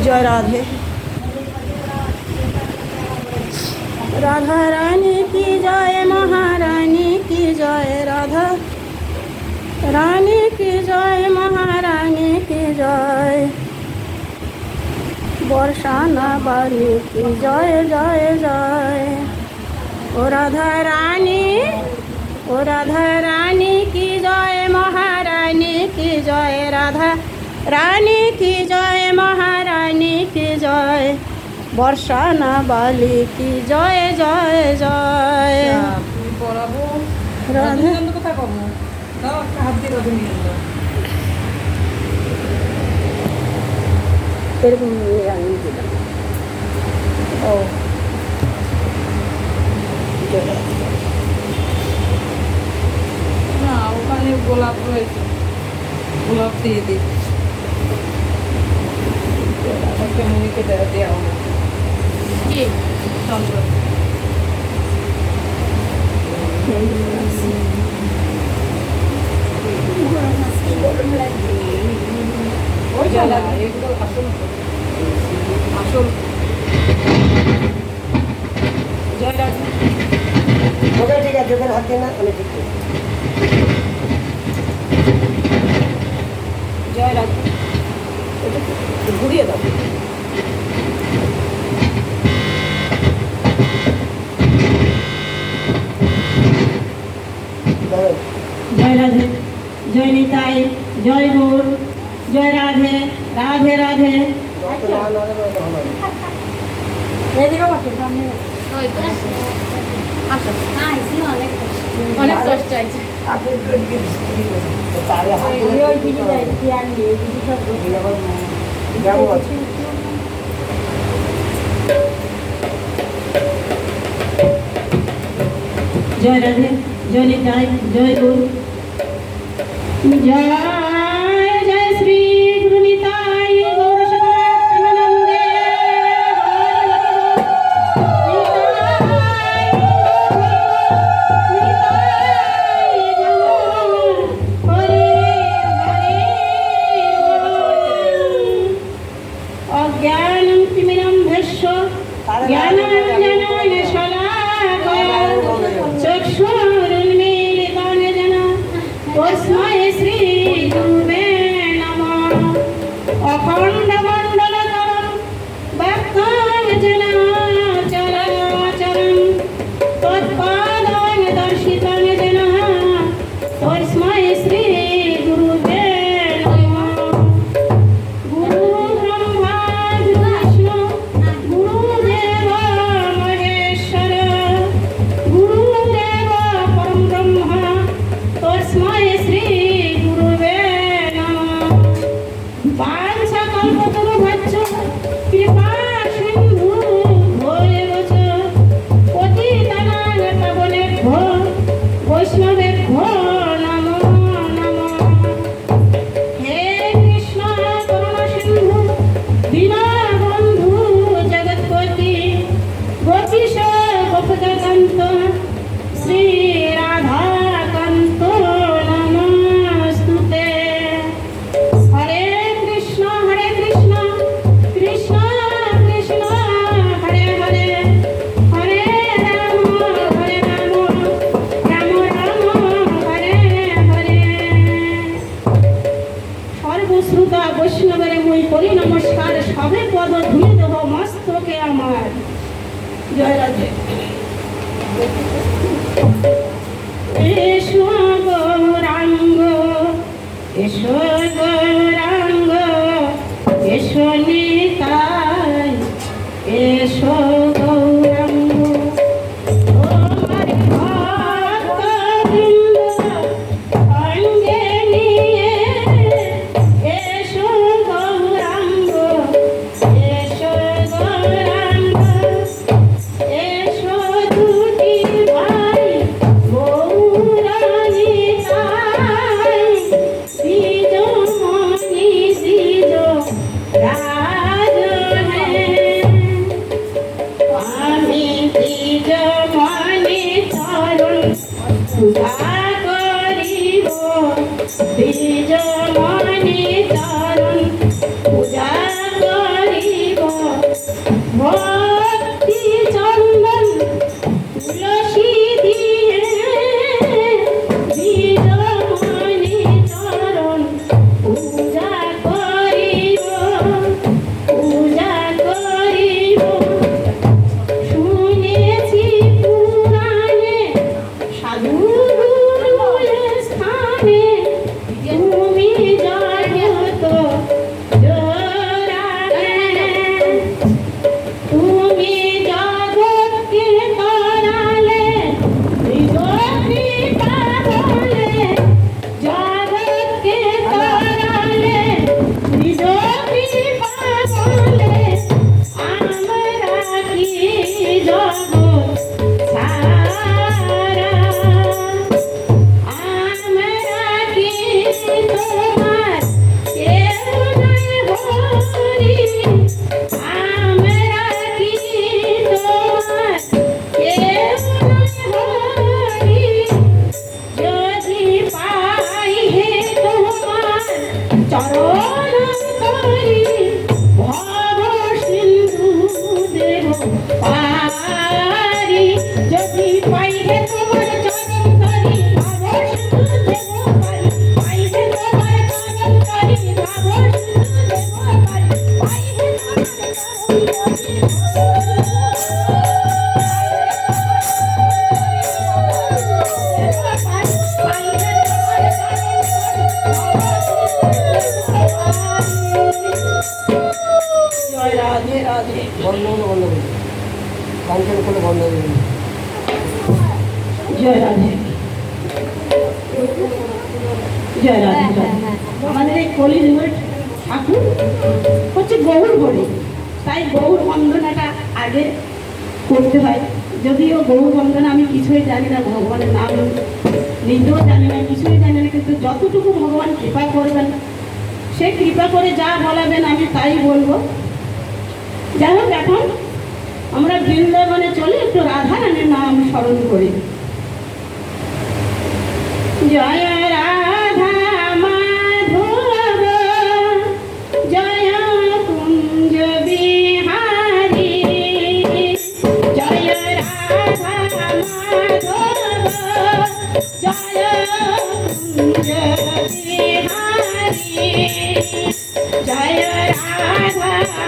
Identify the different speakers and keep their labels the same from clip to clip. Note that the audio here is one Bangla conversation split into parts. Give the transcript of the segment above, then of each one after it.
Speaker 1: जय राधे। राधा रानी की जय, महारानी की जय, राधा रानी की जय, महारानी की जय, बरसाना वाली की जय जय जय। ओ राधा रानी, ओ राधा रानी की जय, महारानी की जय, राधा रानी की जय, महारानी की जय, बरसाना वाली की जय जय जय। राधा এরকম আমি দিলাম। ও
Speaker 2: না, ওখানে গোলাপ রয়েছে, গোলাপ দিয়ে দিই। মুনিকে দেওয়া হবে কি চন্দ্র আসল জয় রাধে।
Speaker 1: ঠিক আছে, ওখানে হাতে না অনেক ঠিক
Speaker 2: জয় রাধে।
Speaker 1: ঘুরিয়ে দাও।
Speaker 3: जय राधे, जय निताई, जय गौर, जय राधे राधे राधे।
Speaker 2: অনেক কষ্ট আছে।
Speaker 3: जय राधे, जय निताई, जय गुरु, जय जय श्री गुरु निताई गौर सदानंदे। अज्ञानं तिमिरन्धस्य ज्ञानाञ्जनाय शलाकया चक्षुरुन्मीलितं येन तस्मै श्रीगुरुवे नमः। अखण्डमण्डलकरं व्यक्तं येन चराचरं तत्पादाय दर्शितं येन तस्मै श्रीगुरुवे नमः। गुरु ब्रह्मा विष्णु गुरुदेव महेश्वर गुरुदेव परं ब्रह्म तस्मै श्री गुरुवे नमः। वाञ्छाकल्पतरुभ्यश्च कृपा सिन्धु भोएव च पतितानां पावनेभ्यो वैष्णवेभ्यो नमो नमः। हे कृष्ण करुणा सिन्धु दीनबन्धु जगत्पति गोपीश गोपकान्त श्री राधाकान्त नमस्तुते। हरे कृष्ण कृष्ण कृष्ण हरे हरे, हरे राम राम राम हरे हरे। সর্বশ্রোতা বৈষ্ণবের মই করি নমস্কার, সবে পদ ধুয়ে দেব মস্তকে আমার। জয় রাধে। এসো গৌরাঙ্গ, এসো গৌরাঙ্গ, এসো নিতাই, এসো গৌরাঙ্গ। তোমার ভক্তবৃন্দ সঙ্গে নিয়ে এসো গৌরাঙ্গ, এসো গৌরাঙ্গ, এসো দুটি ভাই গৌরাঙ্গী তাই, দ্বিজমণি দ্বিজ রাজ জয় রাধে রাধে।
Speaker 1: বন্ধ হলো, বন্ধ করুন, ফাংশন করলে বন্ধ হয়ে যাবে।
Speaker 3: জয় রাধে, জয় রাধে রাধে। আমাদের এই কলিযুগের ঠাকুর হচ্ছে গৌর বলি, তাই গৌর বন্দনাটা আগে করতে হয়। যদিও গৌর বন্দনা আমি কিছুই জানি না, ভগবানের নাম নিজেও জানি না, কিছুই জানি না, কিন্তু যতটুকু ভগবান কৃপা করবেন, সে কৃপা করে যা বলাবেন আমি তাই বলবো। যাই হোক, এখন আমরা বৃন্দাবনে চলে একটু রাধারানীর নাম স্মরণ করি। জয় রাধা মাধব জয় কুঞ্জ বিহারী, জয় রাধা মাধব জয় কুঞ্জ বিহারী, জয় রাধা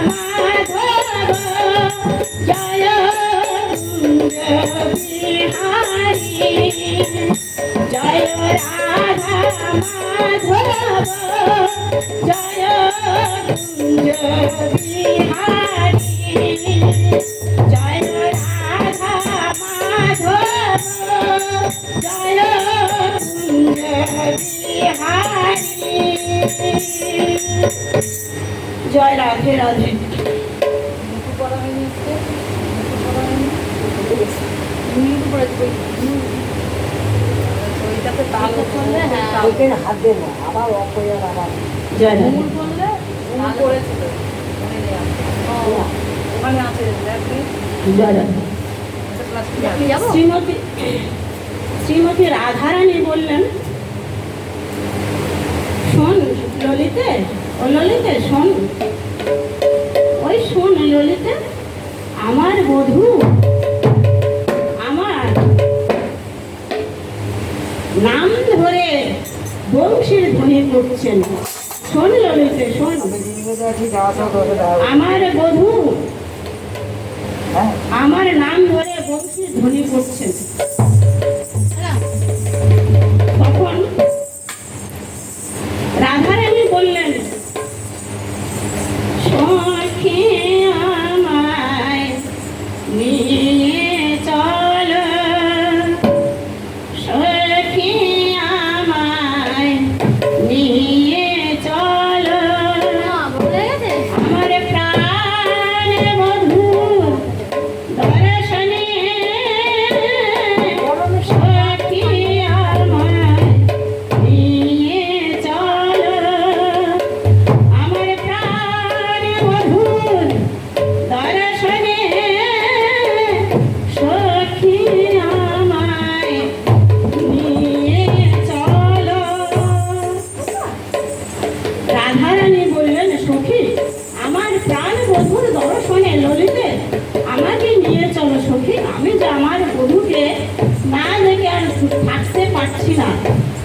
Speaker 3: মাধব জয় কুঞ্জ বিহারী, জয় রাধা মাধব জয় কুঞ্জ বিহারী, জয় রাধা মাধব জয় কুঞ্জ বিহারী। জয় রাধে রাধে।
Speaker 2: মুখে পড়া হয়নি আজকে, মুখে পড়া হয়নি। মুখে পড়েছে ওইটাতে তাল করলে, হ্যাঁ
Speaker 1: ওইখানে হাত দেন না, আবার অফ হয়ে যাবে আবার।
Speaker 3: জয় রাধে।
Speaker 2: মূল করলে মূল করেছিল, মনে নেই আমার। ওখানে আছে দেখবি,
Speaker 3: জয় রাধে। শ্রীমতী শ্রীমতী রাধারানী বললেন, শোন ললিতে, ও ললিতে শোন, ওই শোন ললিতে, আমার বধূ আমার নাম ধরে বংশীর ধ্বনি করছেন। শোন ললিতে শোন,
Speaker 1: আমি দিদিকে আছি, যাওয়া আসা করে দাও।
Speaker 3: আমার বধূ
Speaker 1: হ্যাঁ,
Speaker 3: আমার নাম ধরে বংশীর ধ্বনি করছেন। তখন রাধারানী বললেন, সখী আমায় নিয়ে চল, সখী আমায় নিয়ে চল, আমার প্রাণ বধূ দর্শনে, সখী আমায় নিয়ে চল, আমার প্রাণ বধূর দর্শনে, সখী আমায় নিয়ে চল। রাধারানী বললেন, সখী আমার প্রাণ বধূর দর্শনে ললিতে আমাকে নিয়ে চলো সখী, আমি যে আমার বধূকে না দেখে আর থাকতে পারছি না,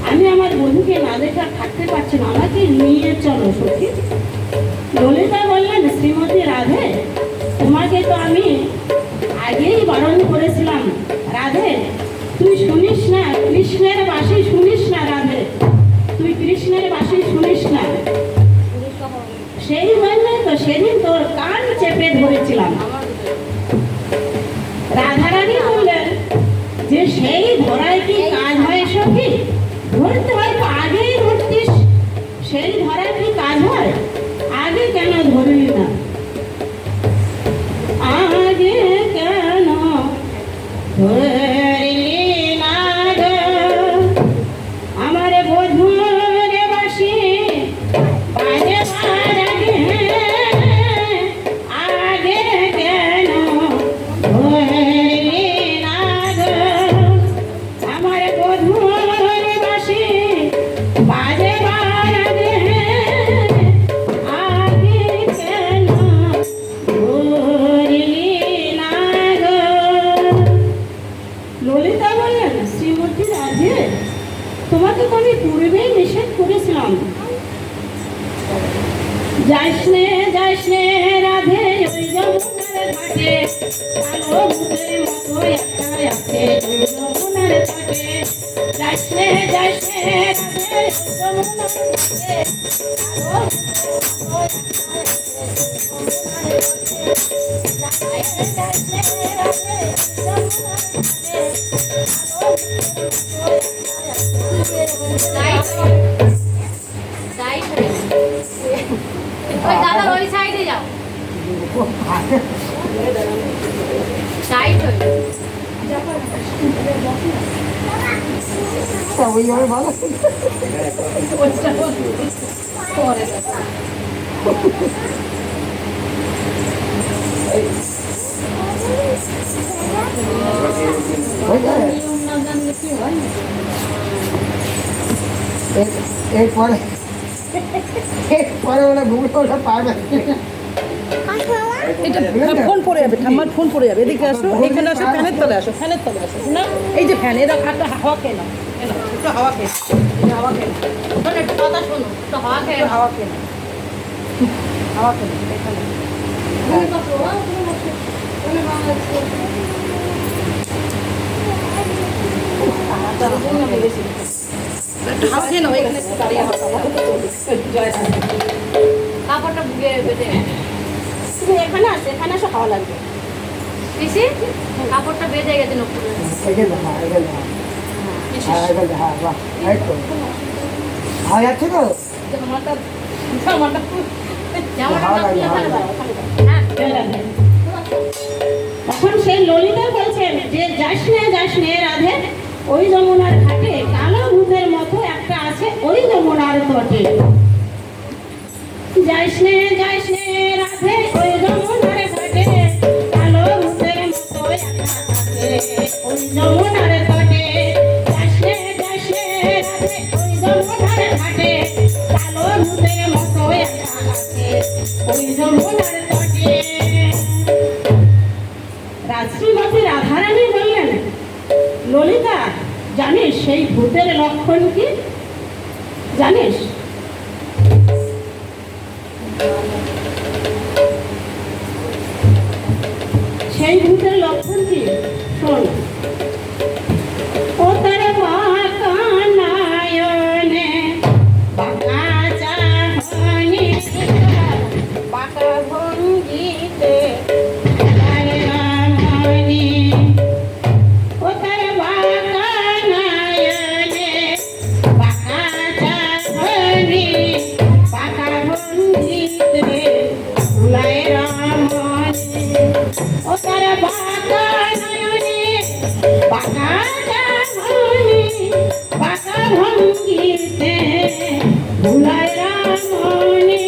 Speaker 3: আমি আমার বধূকে না দেখে আর থাকতে পারছি না, আমাকে নিয়ে চলো সখী। ললিতা বললেন, শ্রীমতী রাধে, তোমাকে তো আমি আগেই বারণ করেছিলাম রাধে, তুই শুনিস না, কৃষ্ণের বাসি শুনিস না রাধে, তুই কৃষ্ণের বাসি শুনিস না, সেই জন্যই তো সেদিন তোর কান চেপে ধরেছিলাম। রাধারানী বললেন যে সেই ধরায় কি কাজ হয় সখী, ধরতে হয় তো আগেই ধরতিস, সেই ধরায় কি কাজ হয়, আগে কেন ধরলি না, আগে কেন ধরলি না গো, আমার বধূর বাসি বাজবার আগে, আগে কেন ধরলি না গো, আমার বধূর বাসি বাজবার আগে, আগে কেন ধরলি না গো। ললিতা বললেন, শ্রীমতী রাধে, তোমাকে তো আমি পূর্বেই নিষেধ করেছিলাম, যাইস নে রাধে ওই যমুনার ঘাটে, কালো ভূতের মতো একটা আছে ওই যমুনার ঘাটে, যাইস নে রাধে ওই যমুনার ঘাটে, কালো ভূতের মতো একটা আছে ওই যমুনার
Speaker 2: দাদা ওই সাইডে যাও, সাইড হয়ে
Speaker 1: ওইভাবে ভালো এরপরে ওরা ঘুমে ওরা পারবে
Speaker 4: এটা ফোন পড়ে যাবে, ঠাম্মার ফোন পড়ে যাবে। এদিকে আসো, এখানে আসো, ফ্যানের তলে আসো, ফ্যানের তলে আসো না, এই যে ফ্যান, এরা একটা হাওয়া খেয়ে নাও, একটু হাওয়া খেয়ে হাওয়া খেয়ে
Speaker 2: শোনো, একটু কথা শোনো, একটু হাওয়া খেয়ে নাও।
Speaker 4: হাওয়া খেয়ে হাওয়া খেয়ে এখানে
Speaker 2: তুমি বসো, তুমি বসো, তুমি ভালো আছো?
Speaker 4: একটু হাওয়া খেয়ে নাও, এখানে একটু দাঁড়িয়ে
Speaker 2: কাপড়টা বুকে বেঁধে
Speaker 3: তুমি এখানে আসো, এখানে আসো, খাওয়া লাগবে।
Speaker 2: পিসি কাপড়টা বেঁধে গেছে নকুল।
Speaker 1: এখানে হ্যাঁ বাহ এই তো ভালো যাচ্ছে তো
Speaker 4: জামাটা জামাটা
Speaker 2: জামাটা খুলে ফেলে দাও। হ্যাঁ,
Speaker 3: তখন সেই ললিতা বলছেন যে যাস নে রাধে, ওই যমুনার ঘাটে কালো ভূতের মতো একটা আছে ওই যমুনার তটে। যাস নে রাধে, ওই যমুনার ঘাটে কালো ভূতের মতো একটা আছে ওই যমুনার তটে। যাস নে রাধে, ওই যমুনার ঘাটে কালো ভূতের মতো একটা আছে ওই যমুনার তটে। শ্রীমতী রাধারানী বললেন, ললিতা জানিস সেই ভূতের লক্ষণ কি? জানিস? সেই ভূতের লক্ষণ কি? শোন। ও তার বাঁকা নয়নে বাঁকা চাহনি বাঁকা ভঙ্গিতে ও তার বাঁকা নয়নে বাঁকা চাহনি বাঁকা ভঙ্গিতে ভুলায় রমণী। ও তার বাঁকা নয়নে বাঁকা চাহনি বাঁকা ভঙ্গিতে ভুলায় রমণী।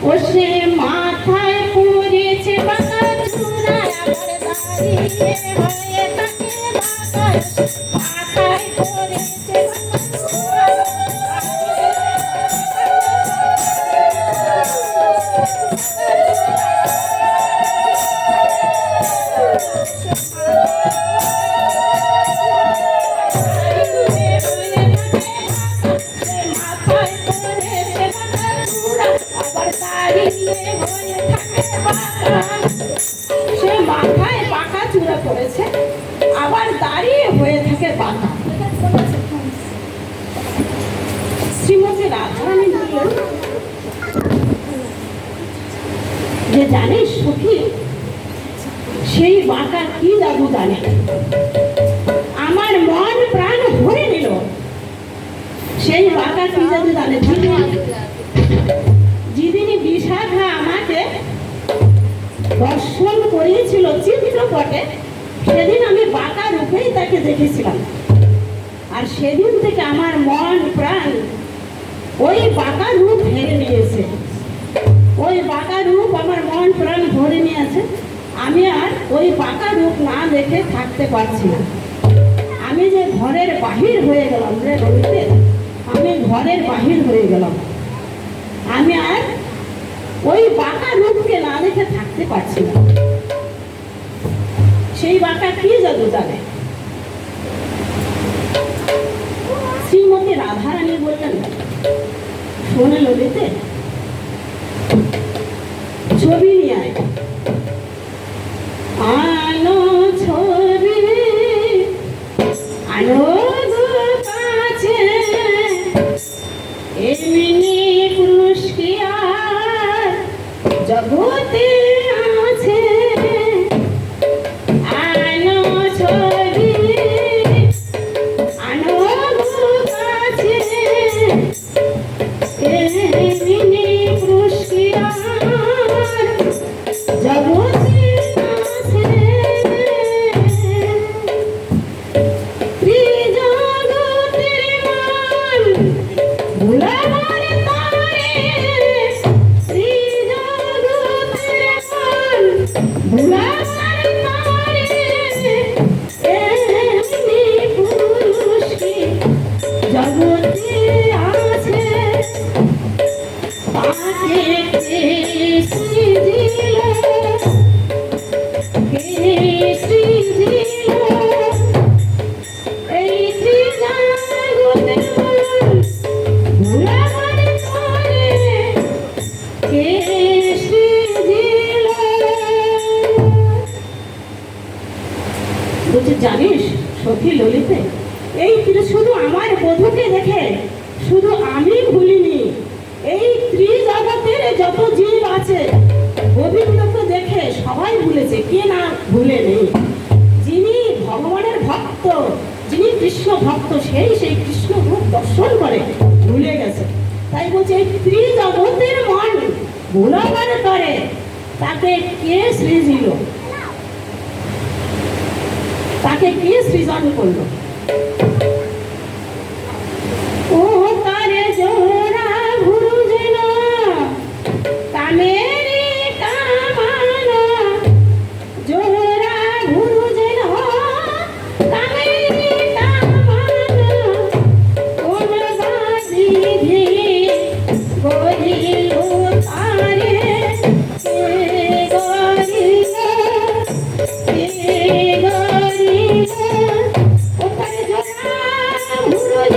Speaker 3: ও সে মাথায় পড়েছে বাঁকা চূড়া, আবার দাঁড়িয়ে হয়ে তাকে বাঁকা মাথায় পড়েছে বাঁকা চূড়া। মাথায় পড়েছে বাঁকা চূড়া, আবার দাঁড়িয়ে হয়ে থাকে বাঁকা। সে মাথায় বাঁকা চূড়া পড়েছে, আবার দাঁড়িয়ে হয়ে থাকে বাঁকা। শ্রীমতী রাধারানী বললেন যে জানিস সখী, সেই বাঁকা কি জাদু জানে, আমার মন প্রাণ ভরে নিল। সেই বাঁকা কি জাদু জানে? যেদিনই বিশাখা আমাকে দর্শন করিয়েছিল চিত্রপটে, সেদিন আমি বাঁকা রূপেই তাকে দেখেছিলাম। আর সেদিন থেকে আমার মন প্রাণ ওই বাঁকা রূপ ঘিরে নিয়েছে। ওই বাঁকা রূপ আমার মন প্রাণ ভরে নিয়েছে। আমি আর ওই বাঁকা রূপ না দেখে থাকতে পারছি না। আমি যে ঘরের বাহির হয়ে গেলাম রে রবিতে, আমি ঘরের বাহির হয়ে গেলাম। আমি আর ওই বাঁকা রূপকে না দেখে থাকতে পারছি না। সেই বাঁকা কি জাদু জানে? শ্রীমতী রাধারানী বললেন, শোনে ললিতে, ছবি নিয়ে আয়। আলো ছবি বলছে জানিস সখী ললিতে, এই শুধু আমার বধূকে দেখে শুধু আমি ভুলিনি, এই ত্রিজগতের যত জীব আছে গোবিন্দকে দেখে সবাই ভুলেছে, কে না ভুলে নেই। যিনি ভগবানের ভক্ত, যিনি কৃষ্ণ ভক্ত, সেই কৃষ্ণ রূপ দর্শন করে ভুলে গেছে। তাই বলছে এই ত্রিজগতের মন ভুলাবার করে তাকে কে সৃজিল, তাকে কে সৃজন করলো? ও তারে জোড়া ভুজল কামেরি কামানা, জোড়া ভুজল কামেরি কামানা, কোন বাদিধি গরিল তারে কে গরিল, কে গরিল। ও তারে জোড়া ভুজল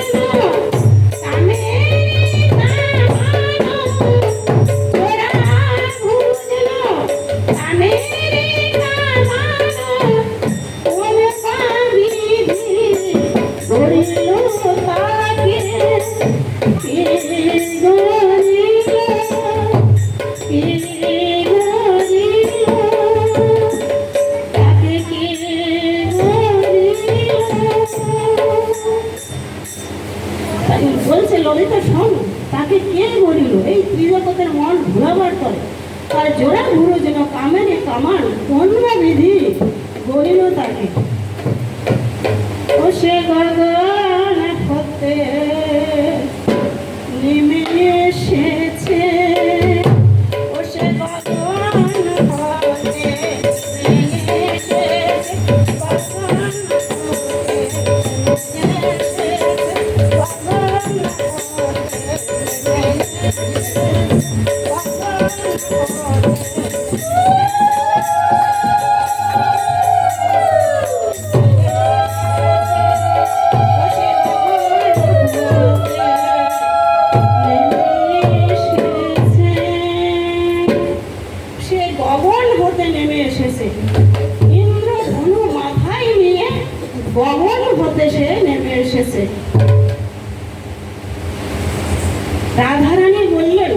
Speaker 3: বলছে ললিতা শোন, তাকে কে গড়িল এই ত্রিজগতের মন ঘুরাবার করে, তার জোড়া ঘুরো যেন কামেরে কামান, কোন বিধি গড়িল তাকে। ও সে গগন হতে নেমে এসেছে, ও সে গগন হতে নেমে এসেছে, গগন গগন হতে সে নেমে এসেছে। রাধারানী বললেন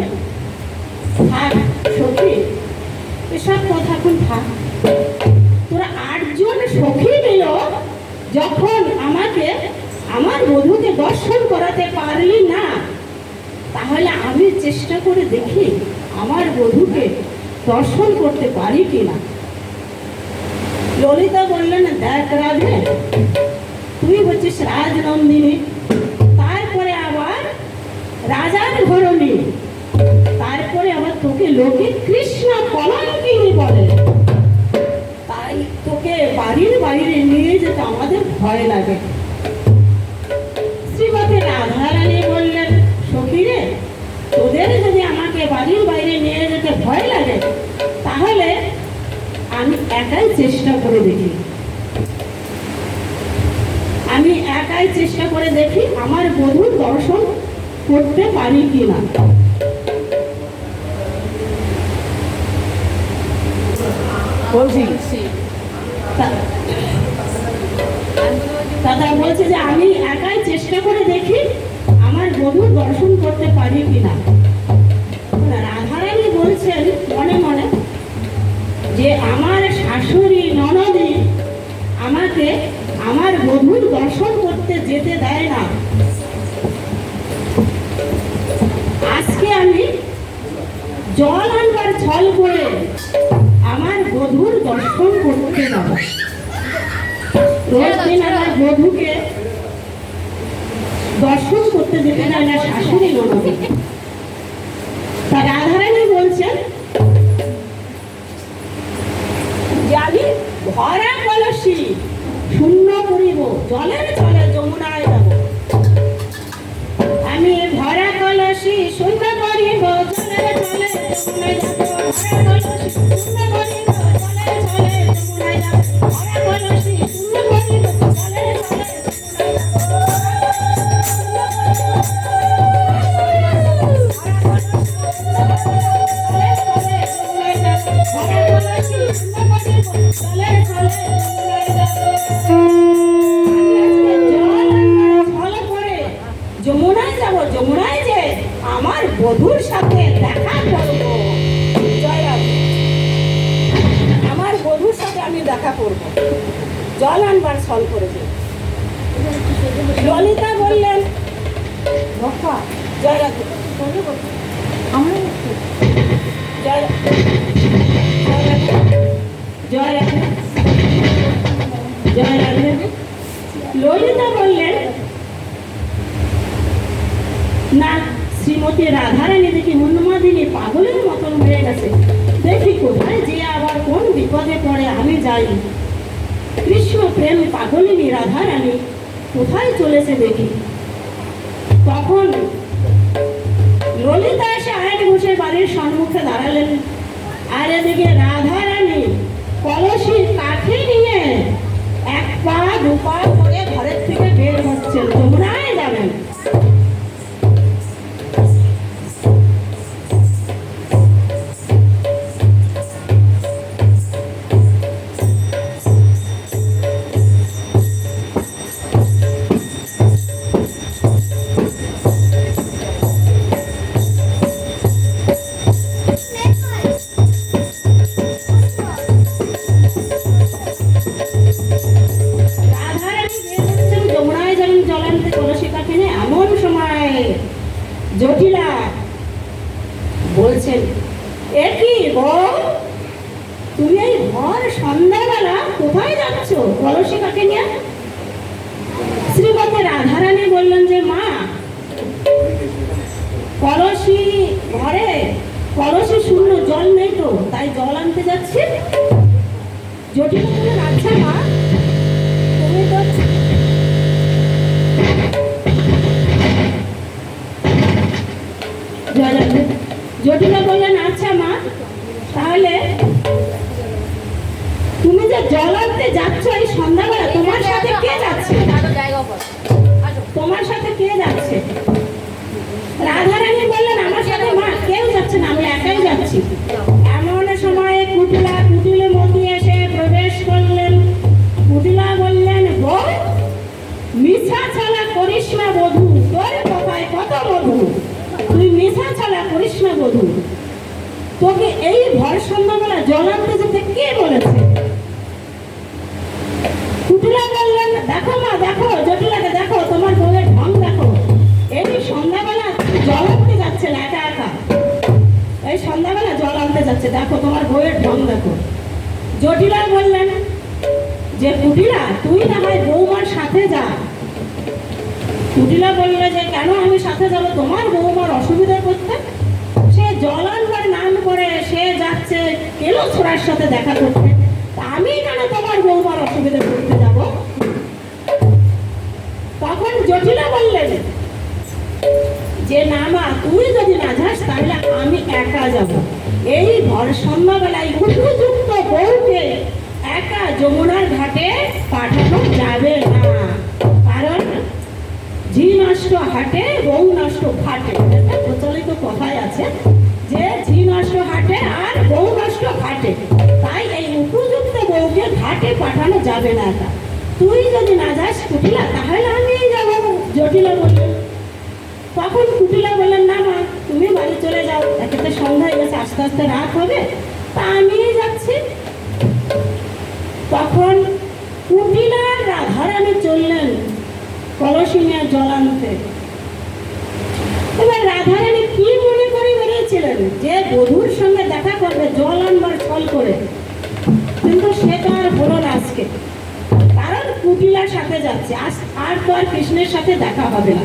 Speaker 3: থাক সখী, এসব কথা এখন থাক, তোরা 8 জন সখী মিল যখন আমাকে আমার বধূকে দর্শন করাতে পারলি না, তাহলে আমি চেষ্টা করে দেখি আমার বধূকে দর্শন করতে পারি কিনা। ললিতা বললেন দেখ রাধে, তুই হচ্ছিস রাজনন্দিনী, তারপরে আবার রাজার ঘরণী, তারপরে আবার তোকে লোকে কৃষ্ণ কলঙ্কিনী বলে, তাই তোকে বাড়ির বাইরে নিয়ে যেতে আমাদের ভয় লাগে। শ্রীমতী রাধারানী বললেন সখী রে, তোদের যদি আমাকে বাড়ির বাইরে নিয়ে যেতে ভয় লাগে তাহলে আমি একাই চেষ্টা করে দেখি, আমি একাই চেষ্টা করে দেখি আমার বধূর দর্শন করতে পারি কিনা।
Speaker 4: বলছি
Speaker 3: দাদা বলছে যে আমি একাই চেষ্টা করে দেখি আমার বধূর দর্শন করতে পারি কিনা। রাধারানী বলছেন মনে মনে যে আমার শাশুড়ি ননদী আমাকে আমার বধূর দর্শন করতে যেতে দেয় না, আজকে আমি জল আনবার ছল করে আমার বধূর দর্শন করতে যাব। রোজ দিন আমার বধূকে দর্শন করতে যেতে দেয় না শাশুড়ি ননদী। তা রাধারানী বলছেন যে আমি ভরা কলসি শূন্য করিব, জলের চলে যমুনায় যাব, আমি ভরা কলসি শূন্য করিব, জলের চলে যমুনায় যাব, ভরা কলসি শূন্য করিব, জলের চলে যমুনায় যাব, ভরা কলসি শূন্য করিব, জলের চলে যমুনায় যাব, ভরা কলসি শূন্য করিব, জলের চলে যমুনায় যাব। যমুনায় যাব, যমুনায় যে আমার বধূর সাথে দেখা করব। জয় রাধে। আমার বধূর সাথে আমি দেখা করব, জল আনবার ছল করে দিই। ললিতা বললেন বাবা জয় রাধে,
Speaker 2: আমরা
Speaker 3: জয় রাধে, জয় রাধে, জয় রাধে, জয় রাধে। ললিতা বললেন না, শ্রীমতী রাধারানী দেখি উন্মাদিনী পাগলের মতন হয়ে গেছে। দেখি কোথায় যে আবার কোন বিপদে পড়ে আমি যাই। কৃষ্ণ প্রেম পাগলিনী রাধারানী কোথায় চলেছে দেখি। তখন ললিতা এসে আয়ের বসে বাড়ির সম্মুখে দাঁড়ালেন। আর এদিকে রাধারানী কলসির কাঠি নিয়ে এক পা দু পা করে ঘরের থেকে বের হচ্ছেন, যমুনায় যাবেন। জটিলা বলছেন, এ কি বউ, তুমি এই ভর সন্ধ্যাবেলা কোথায় যাচ্ছ কলসি কাকে নিয়ে? শ্রীমতী রাধারানী বললেন যে মা, কলসি ঘরে কলসি শূন্য, জল নেই তো, তাই জল আনতে যাচ্ছি। জটিলা বললেন আচ্ছা মা, তুমি তো জটিলা বললেন আচ্ছা মা, তাহলে তুমি যে জল আনতে যাচ্ছ এই সন্ধ্যাবেলা, তোমার সাথে কে যাচ্ছে? তোমার সাথে কে যাচ্ছে? রাধারানী বললেন আমার সাথে মা কেউ যাচ্ছে না, আমি একাই যাচ্ছি। এমন সময় কুটিলের মধ্যে এসে প্রবেশ করলেন। কুটিলা বললেন বউ, মিছা ছালা করিস না বধূ, তোর কথায় কত বধূ, তুই মিছা ছালা করিস না বধূ। তোকে এই ভর সন্ধ্যাবেলা জল আনতে যেতে কে বলেছে? কুটিলা বললেন দেখো মা, দেখো জটিলাকে দেখো, তোমার বউয়ের ঢং দেখো, এই সন্ধ্যাবেলা জল আনতে যাচ্ছে না একা একা, এই সন্ধ্যাবেলা জল আনতে যাচ্ছে, দেখো তোমার বউয়ের ঢং দেখো। জটিলা বললেন যে কুটিলা তুই না হয় বৌমার সাথে যা। কুটিলা বলল যে কেন আমি সাথে যাব, তোমার বৌমার অসুবিধা করতে? সে জল আনবার নাম করে সে যাচ্ছে কেলো ছোড়ার সাথে দেখা করতে, আমি কেন তোমার বৌমার অসুবিধা করতে যাব? তখন জটিলা বললেন যে না মা, তুমি যদি না যাস তাহলে আমি একা যাব। এই ভর সন্ধ্যাবেলায় উপযুক্ত বউকে একা যমুনার ঘাটে পাঠানো যাবে না, কারণ ঝি নষ্ট হাটে বউ নষ্ট ঘাটে, একটা প্রচলিত কথাই আছে যে ঝি নষ্ট হাটে আর বউ নষ্ট ঘাটে, তাই এই উপযুক্ত বউকে ঘাটে পাঠানো যাবে না। তুই যদি না যাস কুটিলা তাহলে আমি যাবো, জটিলা বললেন। তখন কুটিলা বললেন না মা, তুমি বাড়ি চলে যাও, একেতে সন্ধ্যা হয়ে গেছে, আস্তে আস্তে রাত হবে, তা আমি যাচ্ছি। তখন কুটিলার রাধারানী চললেন কলসি নিয়ে জল আনতে। এবার রাধারানী কি মনে করে বেরিয়েছিলেন যে বধূর সঙ্গে দেখা করবে জল আনবার ছল করে, কিন্তু সেটা আর হলো না আজকে, কারণ কুটিলার সাথে যাচ্ছে, আর তো আর কৃষ্ণের সাথে দেখা হবে না।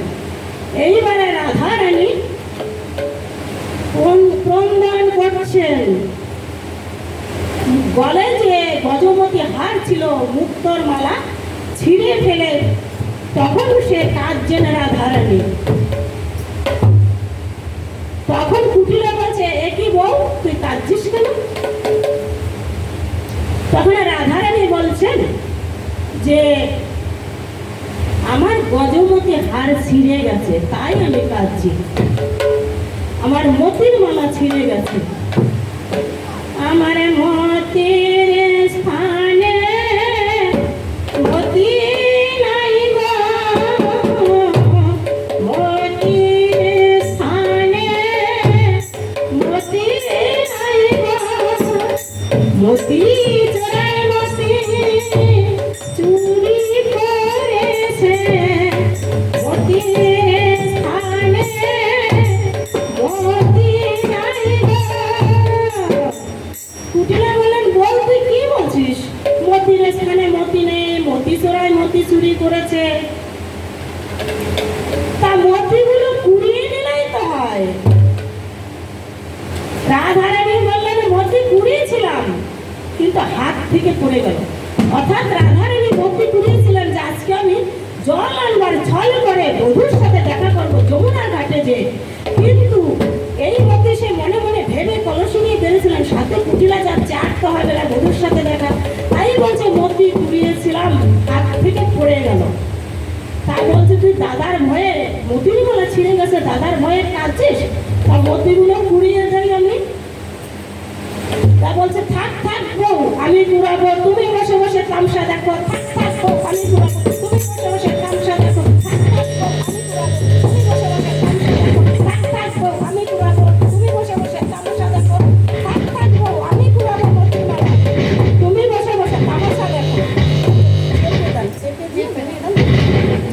Speaker 3: এইবারে রাধারানী ক্রন্দন করছেন, গলে যে গজমতি হার ছিল মুক্তোর মালা ছিঁড়ে ফেলে তখন সে কাজ জেনে রাধারানী। তখন কুটিলা বলছে একই বউ তুই কাঁদছিস কেন? তখন রাধারানী বলছেন যে আমার গজমতি হার ছিঁড়ে গেছে তাই আমি কাঁদছি, আমার মতির মালা ছিঁড়ে গেছে, আমার মতির স্থানে চুরি করেছে মতির স্থানে মতি নাই গো। কুটিলা বললেন, বল তুই কি বলছিস? মতির স্থানে মতি নেই, মতি চোরাই মতি চুরি করেছে। তা মতিগুলো কুড়িয়ে নিলেই তো হয়। রাধারানী বললেন, মতি কুড়িয়েছিলাম কিন্তু হাত থেকে পড়ে গেল। অর্থাৎ রাধারানী মতি কুড়িয়েছিলেন যে আজকে আমি জল আনবার ছল করে বধূর সাথে দেখা করবো যমুনার ঘাটে যে। কিন্তু এই মতে সে মনে মনে ভেবে কলসি নিয়ে বেরিয়েছিলেন, সাথে কুটিলা যাচ্ছে, আটতে হবে না বধূর সাথে দেখা। তাই বলছে মতি কুড়িয়েছিলাম, হাত থেকে পড়ে গেল। তা বলছে, তুই দাদার ভয়ে মতির গুলো ছিঁড়ে গেছে, দাদার ভয়ে কাঁদছিস? তা মতিগুলো কুড়িয়ে যাই আমি। তা বলছে, থাক থাক বউ, আমি কুড়াবো, তুমি বসে বসে তামসা দেখো। থাক থাক বউ, আমি কুড়াবো, তুমি বসে বসে তামসা দেখো। থাক থাক বউ, আমি কুড়াবো, তুমি বসে বসে তামসা দেখো। থাক থাক বউ, আমি কুড়াবো, তুমি বসে বসে তামসা দেখো। থাক থাক বউ, আমি কুড়াবো মতির মালা, তুমি বসে বসে তামসা দেখো।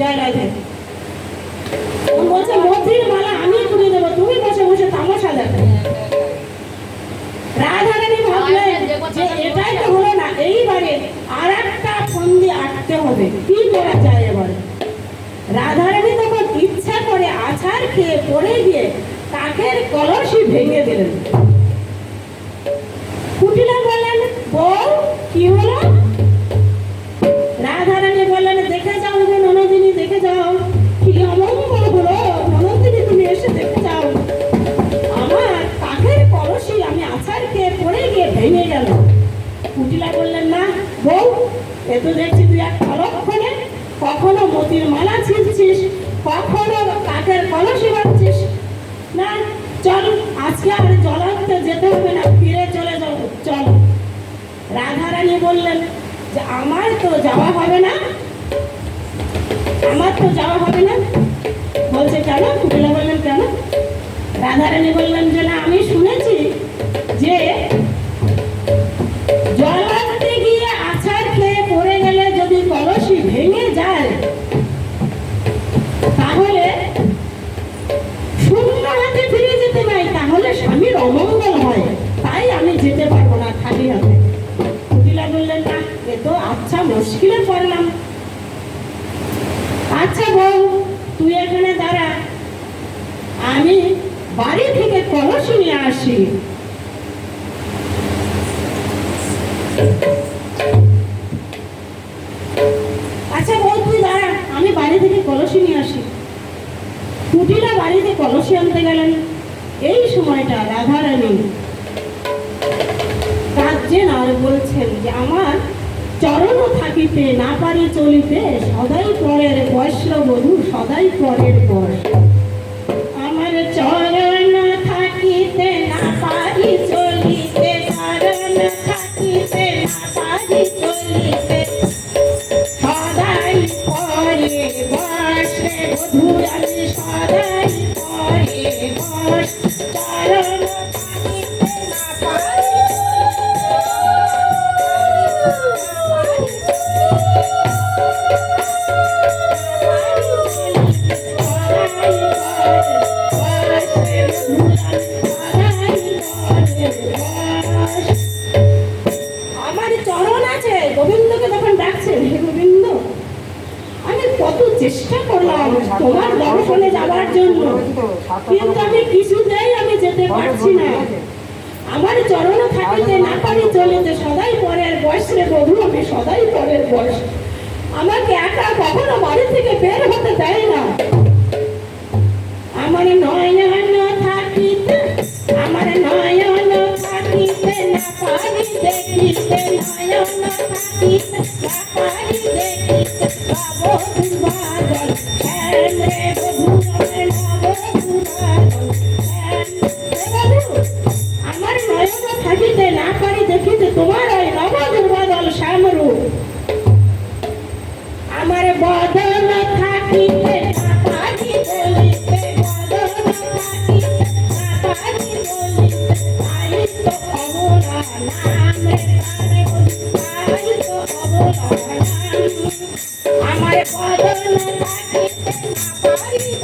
Speaker 3: জয় রাধে। বলছে, মতির মালা আমি কুড়িয়ে দেবো, তুমি বসে বসে তামাশা দেখো। রাধারানী ভাবলেন যে এটাই তো হলো না, এইবারে আর একটা ফন্দি আটতে হবে, কি করা যায় এবারে? রাধারানী তখন ইচ্ছা করে আছাড় খেয়ে পড়ে গিয়ে কাঠের কলসি ভেঙে দিলেন। কুটিলা বললেন, বউ কি হলো? রাধারানী বললেন, দেখে যাও গো ননদিনী, দেখে যাও, কি অমঙ্গল হলো। ননদিনী তুমি এসে দেখে যাও, আমার কাঠের কলসি আমি আছাড় খেয়ে পড়ে গিয়ে ভেঙে গেল। কুটিলা বললেন, না বউ, এ তো দেখছি তুই এক অলক্ষণে, কখনো মতির মালা ছিঁড়ছিস, কখনো কাঠের কলসি ভাবছিস। না চল, আজকে আর জলাতে যেতে হবে না, ফিরে চলে যাও, চল। রাধারানী বললেন যে আমার তো যাওয়া হবে না, আমার তো যাওয়া হবে না। বলছে, কেন? কুটিলা বললেন, কেন? রাধারানী বললেন যে না, আমি শুনেছি যে জল আনতে গিয়ে আছাড় খেয়ে পড়ে গেলে যদি কলসি ভেঙে যায় তাহলে শূন্য হাতে ফিরে যেতে নাই, তাহলে স্বামীর অমঙ্গল হয়, তাই আমি যেতে পারবো না খালি হাতে। কুটিলা বললেন, না এ তো আচ্ছা মুশকিলে পড়লাম। আচ্ছা বউ, তুই এখানে দাঁড়া, আমি বাড়ি থেকে কলসি নিয়ে আসি। আচ্ছা বউ, তুই দাঁড়া, আমি বাড়ি থেকে কলসি নিয়ে আসি। কুটিলা বাড়িতে কলসি আনতে গেলেন। এই সময়টা রাধারানী কাঁদছেন আর বলছেন যে আমার চরণ থাকিতে না পারি চলিতে, সদাই পরের বৈষ্ণবধূ সদাই পরের বর। আমার চরণ থাকিতে না পারি চলিতে, চরণ থাকিতে না পারি চলিতে, সদাই পরে বৈষ্ণবধূ আমি সদাই পরে বস। চরণ থাকিতে না পারি আমার চরণ আছে। গোবিন্দকে তখন ডাকছেন, হে গোবিন্দ, আমি কত চেষ্টা করলাম তোমার দর্শনে যাওয়ার জন্য, কিন্তু আমি কিছুতেই আমি যেতে পারছি না। আমার চরণ থাকিতে না পারি চলিতে, সদাই পরের বয়সে বধূ আমি সদাই পরের বয়স। আমাকে একা কখনো বাড়ি থেকে বের হতে দেয় না। আমার নয়ন থাকিতে, আমার নয়ন থাকিতে না পারি দেখিতে, নয়ন থাকিতে না পারি দেখিতে, বাবু বাদল হেন রে বধূ রে বাবু বাদল হেন রে বধূ। আমার নয়ন থাকিতে না পারি দেখিতে তোমার ওই নব দুর্বাদল শ্যামরূপ। আমার বদন থাকিতে না পারি বলিতে, বদন থাকিতে না পারি বলিতে, তাই তো অবলা নাম রে, তাই তো অবলা নাম। আমার বদন রাখিতে না পারিব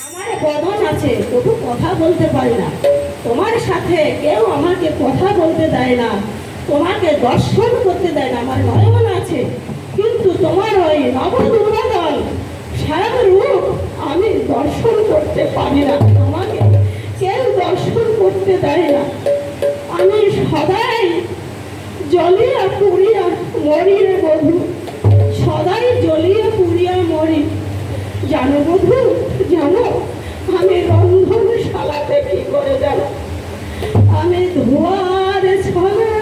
Speaker 3: আমার বদন আছে তবু কথা বলতে পারি না তোমার সাথে কেউ আমাকে কথা বলতে দেয় না তোমাকে দর্শন করতে দেয় না আমার নয়ন আছে কিন্তু তোমার ওই নবদুর্বাদন সারা রূপ আমি দর্শন করতে পারি না তোমাকে কেউ দর্শন করতে দেয় না আমি সদাই জ্বলিয়া পুড়িয়া মরি রে বধূ সদাই জ্বলিয়া পুড়িয়া মরি জানো বধূ জানো আমি রন্ধনশালাতে কি করে জানো আমি ধোয়ার ছলে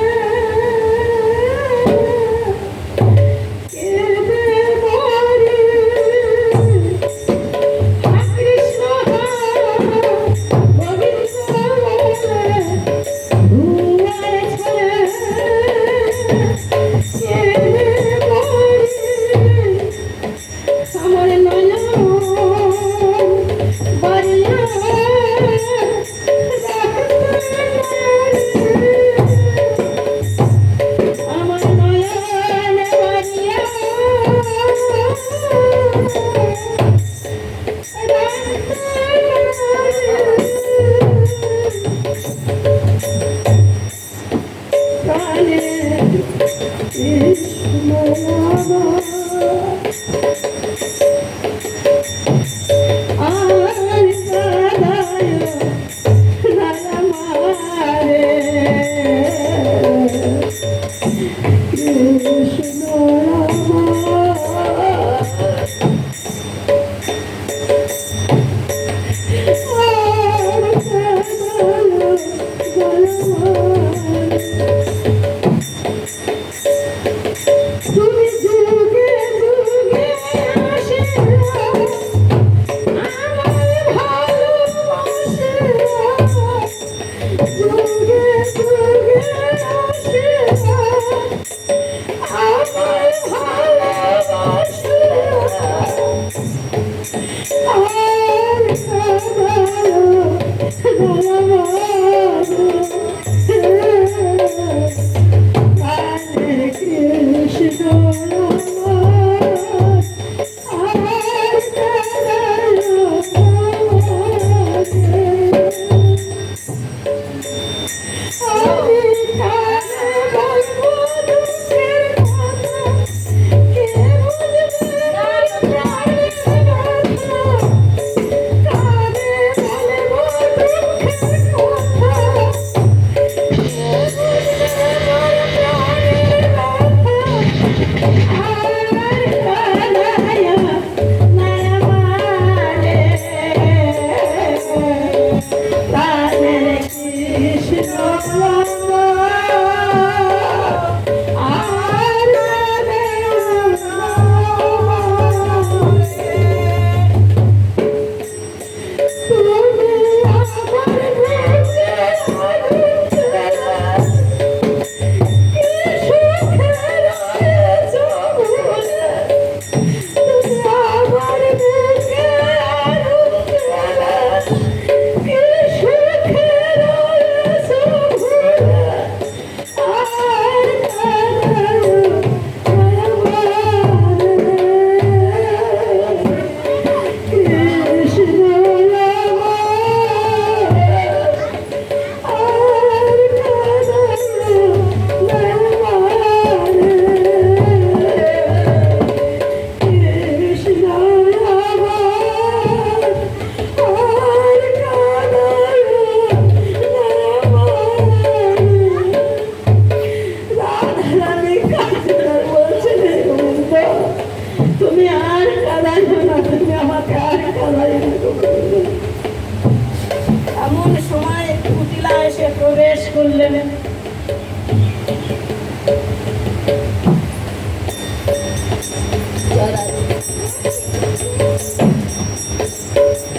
Speaker 2: করলেন।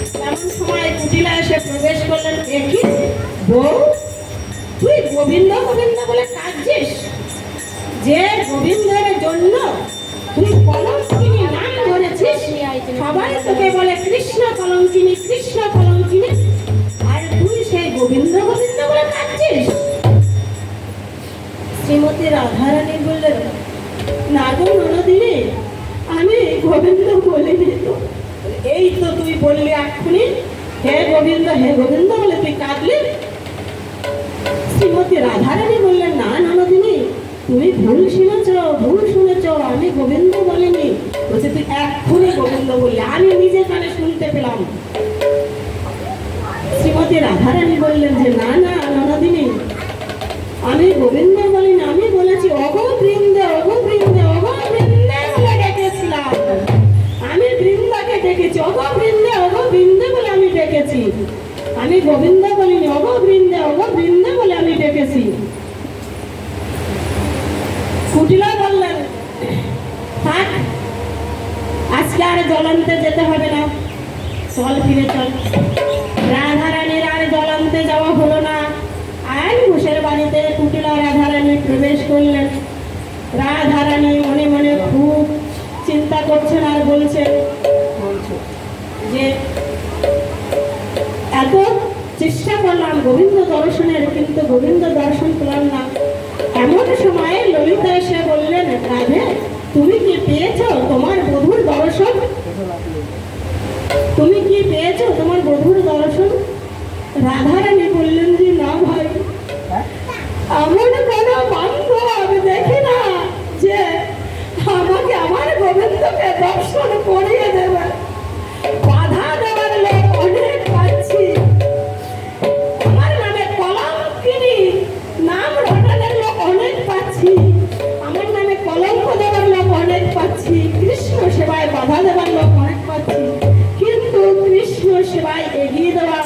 Speaker 3: এমন সময় কুটিলা এসে প্রবেশ করলেন। দেখি বউ, তুই গোবিন্দ গোবিন্দ বলে কাঁদছিস? যে গোবিন্দের জন্য তুই কলঙ্কিনী নাম ধরেছিস সবাই তোকে বলে কৃষ্ণ কলঙ্কিনী, কৃষ্ণ কলঙ্কিনী, আর তুই সেই গোবিন্দ গোবিন্দ বলে কাঁদছিস। শ্রীমতী রাধারানী বললেন, না গো ননদিনী, আমি গোবিন্দ বলিনি তো। এই তো তুই বললি এক্ষুনি, হে গোবিন্দ বলে তুই কাঁদলি। শ্রীমতী রাধারানী বললেন, না ননদিনী, তুমি ভুল শুনেছ, আমি গোবিন্দ বলিনি। বলছে তুই এক্ষুনি গোবিন্দ বললি, আমি নিজের কানে শুনতে পেলাম। শ্রীমতী রাধারানী বললেন যে না না ননদিনী, আমি গোবিন্দ বলিনি, আমি বলেছি অগো বৃন্দে, অগো বৃন্দে, অগো বৃন্দে বলে ডেকেছিলাম। আমি বৃন্দাকে ডেকেছি, অগো বৃন্দে, অগো বৃন্দে বলে আমি ডেকেছি। আমি গোবিন্দ বলিনি, অগো বৃন্দে বলে আমি ডেকেছি। কুটিলা বললেন, থাক, আজকে আর জলান্তে যেতে হবে না, চল ফিরে চল। রাধারানীর আর জলান্তে যাওয়া হলো না। আর ঘোষের বাড়িতে কুটিলা রাধারানী প্রবেশ করলেন। রাধারানী মনে মনে খুব চিন্তা করছেন আর বলছেন যে এত চেষ্টা করলাম গোবিন্দ দর্শনের, কিন্তু গোবিন্দ দর্শন পেলাম না। এমন সময় ললিতা এসে বললেন, রাধে তুমি কি পেয়েছো তোমার বধূর দর্শন? তুমি কি পেয়েছো তোমার বধূর দর্শন? রাধারানী বললেন যে না ভাই, এমন কোন বান্ধব আমি দেখি না যে আমাকে আমার গোবিন্দকে দর্শন করিয়ে দেবে। বাধা দেওয়ার লোক অনেক পাচ্ছি, আমার নামে কলঙ্কিনী নাম রটানোর লোক অনেক পাচ্ছি, আমার নামে কলঙ্ক দেওয়ার লোক অনেক পাচ্ছি, কৃষ্ণ সেবায় বাধা দেওয়ার লোক অনেক পাচ্ছি, কিন্তু কৃষ্ণ সেবায় এগিয়ে দেওয়া,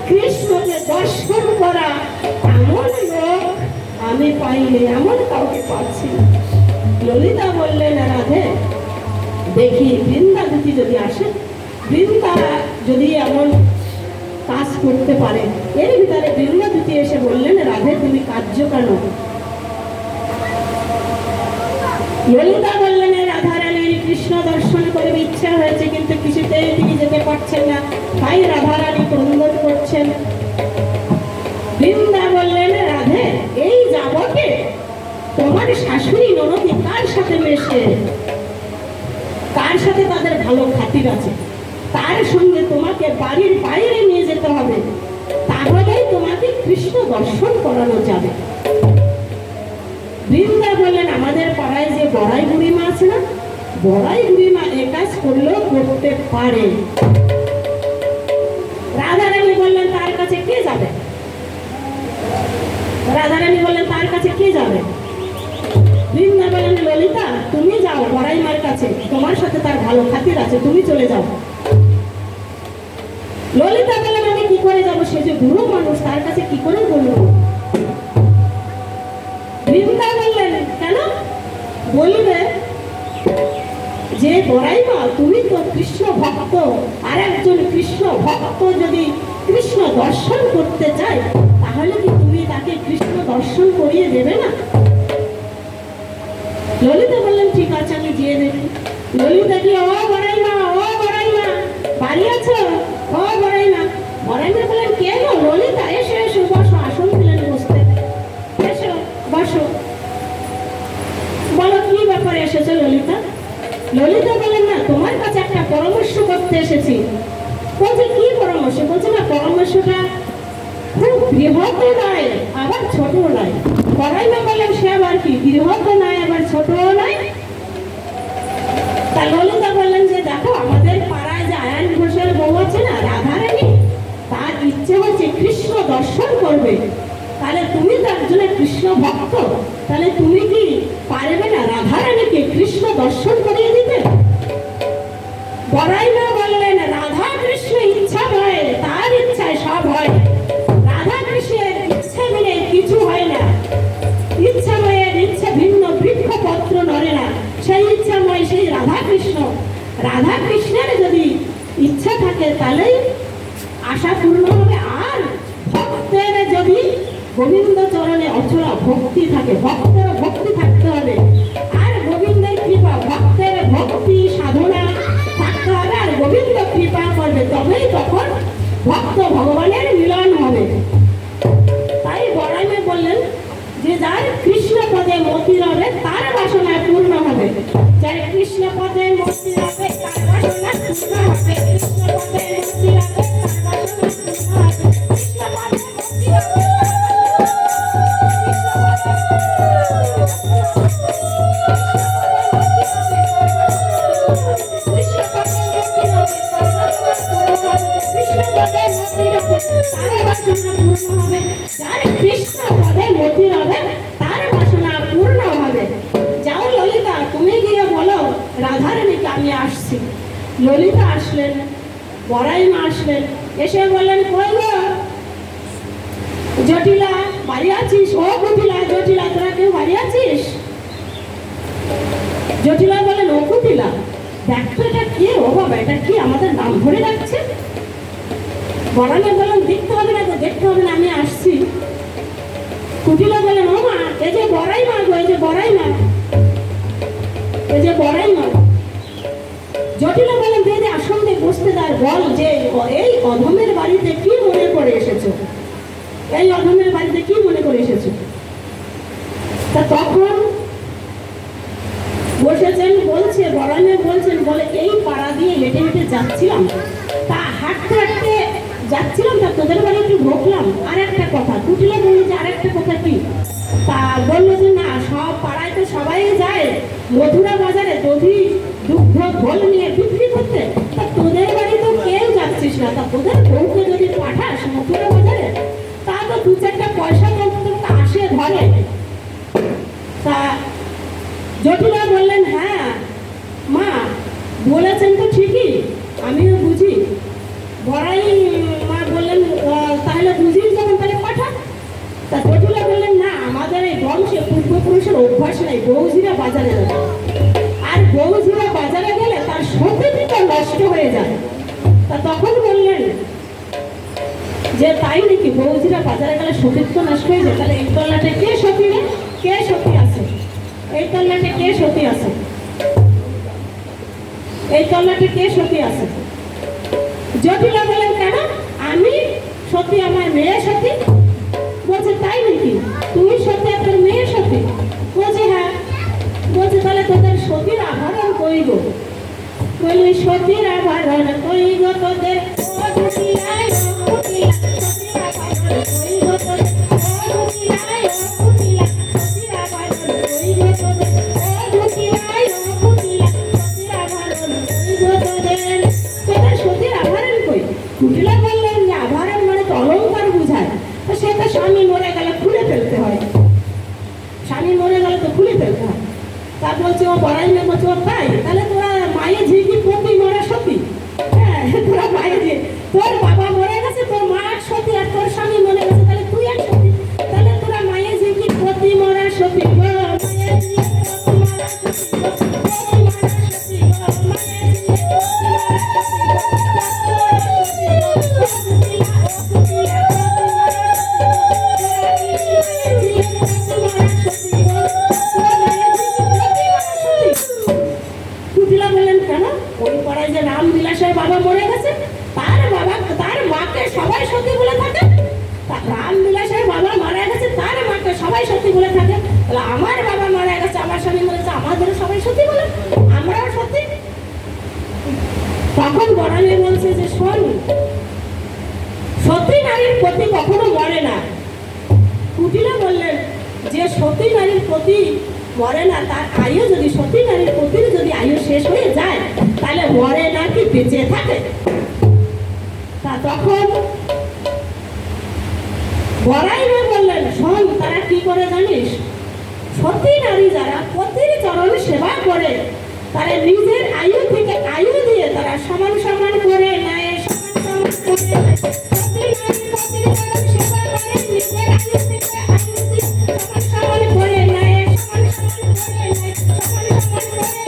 Speaker 3: কৃষ্ণকে দর্শন করা এমন লোক আমি পাইনি, এমন কাউকে পাচ্ছি। ললিতা বললেন, রাধে দেখি বৃন্দা দুটি যদি আসে, বৃন্দা যদি এমন কাজ করতে পারে। এর ভিতরে বৃন্দা দুটি এসে বললেন, রাধে তুমি কার্য কেন? ললিতা বললেন, রাধারানীর কৃষ্ণ দর্শন করবে ইচ্ছা হয়েছে, কিন্তু কিছুতেই তিনি যেতে পারছেন না, তাই রাধারানী ক্রন্দন করছেন। বৃন্দা বললেন, রাধে এই যাবতে তোমার শাশুড়ি ননদি কার সাথে মেশে, কার সাথে তাদের ভালো খাতির আছে, তার সঙ্গে তোমাকে বাড়ির বাইরে নিয়ে যেতে হবে, তাহলেই তোমাকে কৃষ্ণ দর্শন করানো যাবে। বৃন্দা বললেন, আমাদের পাড়ায় যে বড়াই বুড়িমা আছে না, বড়াই বুড়িমা এ কাজ করলেও করতে পারে। রাধারানী বললেন, তার কাছে কে যাবে? রাধারানী বললেন, তার কাছে কে যাবে? বৃন্দা বললেন, ললিতা তুমি যাও বড়াই মার কাছে, তোমার সাথে তার ভালো খাতির আছে, তুমি চলে যাও। ললিতা বললেন, আমি কি করে যাবো, সে যে বুড়ো মানুষ, তার কাছে কি করে বলবো? বৃন্দা বললেন, কেন বলবে যে বড়াই মা তুমি তো কৃষ্ণ ভক্ত, আর একজন কৃষ্ণ ভক্ত যদি কৃষ্ণ দর্শন করতে চায়, তাহলে কি তুমি তাকে কৃষ্ণ দর্শন করিয়ে দেবে না? ললিতা বললেন, ঠিক আছে আমি যেয়ে দেখি। ললিতা কি, ও বড়াই মা, ও বড়াই মা বাড়ি আছো? ও বড়াই মা। বড়াই মা বললেন, কে গো? ললিতা এসো এসো, বসো, আসন দিলেন বসতে, এসো বসো। বলো কি ব্যাপারে এসেছো ললিতা? ললিতা বলেন, না তোমার কাছে একটা পরামর্শ করতে এসেছি। বলছে কি পরামর্শ? বলছে না পরামর্শটা খুব বৃহৎ নয় আবার ছোট নয়। বড়াই মা বলেন, সে আবার কি বৃহৎ নয় আবার ছোট নয়? তা ললিতা বললেন যে দেখো, আমাদের পাড়ায় যে আয়ান ঘোষের বউ আছে না রাধারানী, তার ইচ্ছে হচ্ছে কৃষ্ণ দর্শন করবে। তাহলে তুমি তো একজনের কৃষ্ণ ভক্ত, তাহলে তুমি কি পারবে না রাধারানীকে কৃষ্ণ দর্শন করিয়ে দিতে? বড়াই মা বললেন, রাধা কৃষ্ণ ইচ্ছা হয়, তার ইচ্ছায় সব হয়। রাধা কৃষ্ণের ইচ্ছা মিলে কিছু হয় না। ইচ্ছাময়ের ইচ্ছা ভিন্ন, বৃক্ষ পত্র নড়ে না। সেই ইচ্ছাময় সেই রাধা কৃষ্ণ, রাধা কৃষ্ণের যদি ইচ্ছা থাকে তাহলেই আশা পূর্ণ হবে। আর ভক্তের যদি গোবিন্দ চরণে অচলা ভক্তি থাকে, ভক্তের ভক্তি থাকতে হবে। আর গোবিন্দের কৃপা, ভক্তের ভক্তি সাধনা থাকতে হবে। তবেই তখন ভক্ত ভগবানের মিলন হবে। তাই বড়াই মেয়ে বললেন যে যার কৃষ্ণ পদে মতি রবে তার বাসনা পূর্ণ হবে। যার কৃষ্ণ পদে মতি রবে তার বাসনা পূর্ণ হবে। কৃষ্ণ পদে মতি রবে তার বাসনা পূর্ণ হবে। কৃষ্ণ পদে মতি রবে কৃষ্ণ পদে মতি রবে তার বাসনা পূর্ণ হবে। যাও ললিতা, তুমি গিয়ে বলো রাধারানীকে আমি আসছি। ললিতা আসলেন, বড়াই মা আসলেন, এসে বললেন কই গো জটিলা, বাড়ি আছিস? ও কুটিলা, জটিলা, তোরা কেউ বাড়ি আছিস? জটিলা বলেন ও কুটিলা, দেখো এটা কে? ও বাবা, এটা কি আমাদের নাম ধরে রাখছে? বড়াই বললেন দেখতে হবে না তো, দেখতে হবে না, আমি আসছি। কুটিলা বলেন ও মা, এই যে বড়াই মা গো, এই যে বড়াই মা, এই যে বড়াই মা। জটিলা বলেন যে আসন দিয়ে বসতে তার বল যে এই অধমের বাড়িতে কি মনে করে এসেছো? এই অধমের বাড়িতে কি মনে করে এসেছো? তা তখন বসেছেন, বলছে বড়াই মা বলছেন, বলে এই পাড়া দিয়ে হেঁটে হেঁটে যাচ্ছিলাম, তা হাঁটতে হাঁটতে যাচ্ছিলাম, তা তোদের বাড়ি একটু ঢুকলাম। আর একটা কথা, কুটিলা বললো যে আর একটা কথা কি? তা বললো যে না, সব পাড়ায় তো সবাই যায় মথুরা বাজারে দধি দুগ্ধ ঘোল নিয়ে বিক্রি করতে, তা তোদের বাড়ি তো কেউ যাচ্ছিস না, তা তোদের বউকে যদি পাঠাস মথুরা বাজারে, তা তো দু চারটা পয়সা তো আসে ঘরে। তা জটিলা বললেন হ্যাঁ মা বলেছেন তো ঠিকই, আমিও বুঝি। বড়াই মা বললেন তাহলে বুঝিস যখন তাহলে পাঠা। তা জটিলা বললেন না, আমাদের এই বংশে পূর্বপুরুষের অভ্যাস নেই বৌঝিরা বাজারে যাবে, আর বৌঝিরা বাজারে গেলে তার সতীত্ব নষ্ট হয়ে যায়। তা তখন বললেন যে তাই নাকি, বৌঝিরা বাজারে গেলে সতীত্ব নষ্ট হয়ে যায়? তাহলে এই তল্লাটে কে সতী রে? কে সতী আছে? এই তল্লাটে কে সতী আছে? এই তল্লাটে কে সতী আছে? জটিলা বলেন কেন? আমি সতী, আমার মেয়ে সতী। বলছে তাই নাকি, তুই সতী আর তোর মেয়ে সতী? বলছে হ্যাঁ। বলছে তাহলে তোদের সতীর আভরণ কই গো? বলি সতীর আভরণ কই গো তোদের? ও জটিলায় ও কুটিলা, সতীর আভরণ কই গো তোদের? ও জটিলায় ও কুটিলা, সতীর আভরণ কই গো তোদের? ও জটিলায় ও কুটিলা, সতীর আভরণ কই গো তোদের? তোদের সতীর আভরণ কই? কুটিলা বললেন যে আভরণ মানে তো অলংকার বুঝায়, তো সেটা স্বামী মরে গেলে খুলে ফেলতে হয়, স্বামী মরে গেলে তো খুলে ফেলতে হয়। তা বলছে ও বড়াই মেয়ে বলছে ও তাই, তাহলে তোরা মায়ের ঝিকি প্রতি মরে সতী? হ্যাঁ, তোরা মায়ের ঝি, তোর বাবা মরে গেছে, তোর মা এক সতী, আর তোর স্বামী মরে গেছে, তাহলে তুই এক সতী। তাহলে তোরা মায়ের ঝিকি প্রতি মরা সতী গো, মায়ের ঝিকি প্রতি মরা সতী গো, প্রতি মরা সতী গো, মায়ের ঝিকি প্রতি মরা সতী গো, কুটিলা বললেন কেন? ওই পাড়ায় যে রামবিলাসের বাবা মরে গেছে, তার বাবা তার মাকে সবাই সতী বলে থাকে। রামবিলাসের বাবা মারা গেছে, তার মাকে সবাই সতী বলে থাকে। তাহলে আমার বাবা মারা গেছে, আমার স্বামী মরেছে, আমাদেরও সবাই সতী বলে, আমরাও সতী। তখন বড়াই বলছে যে শোন, সতী নারীর প্রতি কখনো মরে না। কুটিলা বললেন যে সতী নারীর প্রতি মরে না, তার আয়ু যদি সতী নারীর প্রতি যদি আয়ু শেষ হয়ে যায় তাহলে মরে না কি বেঁচে থাকে? তা তখন বড়াই মা বললেন শোন, তারা কি করে জানিস? সতী নারী যারা পতির চরণ সেবা করে, তারা নিজের আয়ু থেকে আয়ু দিয়ে তারা সমান সমান করে নেয়, সমান সমান করে নেয়। সতী নারী পতির চরণ সেবা করে, নিজের আয়ু থেকে আয়ু দিয়ে সমান সমান করে নেয়, সমান সমান করে নেয়, সমান সমান করে নেয়,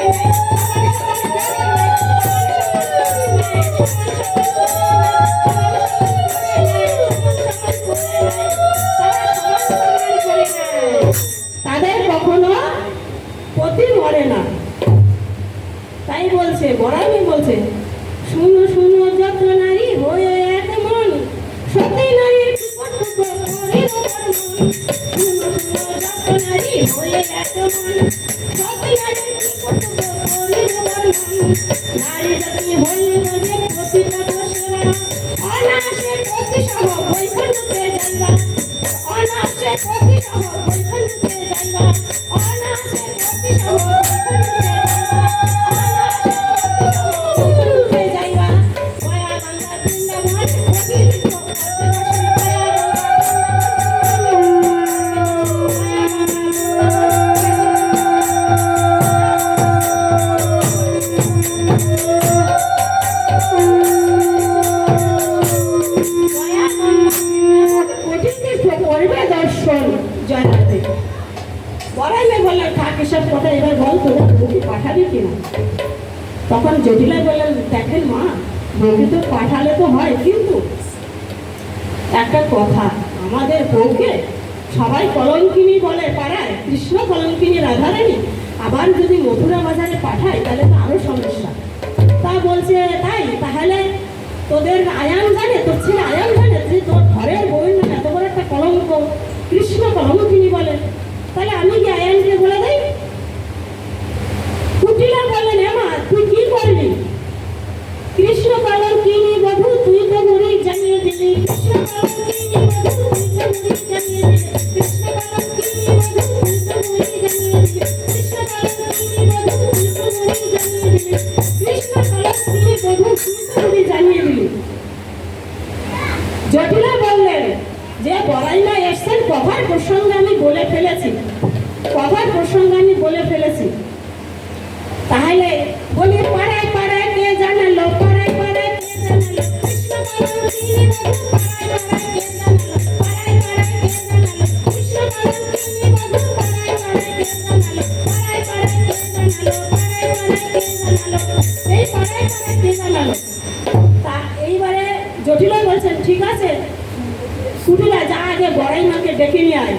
Speaker 3: সমান সমান করে নেয়, সমান সমান করে নেয়। তাদের কখনো পতি মরে না। তাই বলছে বড়াই বলছে, শুনো শুনো হল যে প্রতিটা সেবা অনাসে প্রতি সহ বৈকুণ্ঠে যাইবা অনাসে প্রতি সহ বৈকুণ্ঠে যাইবা অনাসে প্রতি সহ বৈকুণ্ঠে যাইবা মায়া গঙ্গা বৃন্দাবন প্রতিদিন করবে দর্শন জয়নাথে বড়াইলে বললেন থাক এসব কথা এবার বল তোরা বউকে পাঠাবি কিনা তখন জটিলা বললেন দেখেন মা বউকে তো পাঠালে তো হয় কিন্তু একটা কথা আমাদের বউকে সবাই কলঙ্কিনী বলে পাড়ায় কৃষ্ণ কলঙ্কিনী রাধারানী আবার যদি মথুরা বাজারে পাঠায় তাহলে তো আরো সমস্যা তা বলছে তাই তাহলে তোদের আয়ান জানে তোর ছেলে আয়ান জানে যে তোর ঘরের বউয়ের নাম এত বড় একটা কলঙ্ক কৃষ্ণ কলঙ্কিনী বলে তাহলে আমি কি আয়ানকে বলে দেই কুটিলা বললেন মা তুই কি করলি কৃষ্ণ কলঙ্কিনী বধূ তুই তো মুড়ি জানিয়ে দিলি কৃষ্ণ কলঙ্কিনী বধূ তুই তো মুড়ি জানিয়ে দিলি কৃষ্ণ কলঙ্কিনী বধূ তুই তো মুড়ি জানিয়ে দিলি কৃষ্ণ কলঙ্কিনী বধূ তুই তো মুড়ি জানিয়ে দিলি কৃষ্ণ কলঙ্কিনী বধূ তুই তো মুড়ি জানিয়ে দিলি জটিলা বললেন যে বড়াইমা এসছেন কথার প্রসঙ্গ আমি বলে ফেলেছি তাহলে বলি পাড়ায় পাড়ায় কে জানালো পাড়ায় পাড়ায় কে জানালো কৃষ্ণ কলঙ্কিনী বধূ পাড়ায় পাড়ায় কে জানালো পাড়ায় পাড়ায় কে জানালো কৃষ্ণ কলঙ্কিনী বধূ পাড়ায় পাড়ায় কে জানালো পাড়ায় পাড়ায় কে জানালো পাড়ায় পাড়ায় কে জানালো এই পাড়ায় পাড়ায় কে জানালো তা এইবারে জটিলা বলছেন ঠিক আছে কুটিলা যা আগে বড়াইমাকে ডেকে নিয়ে আয়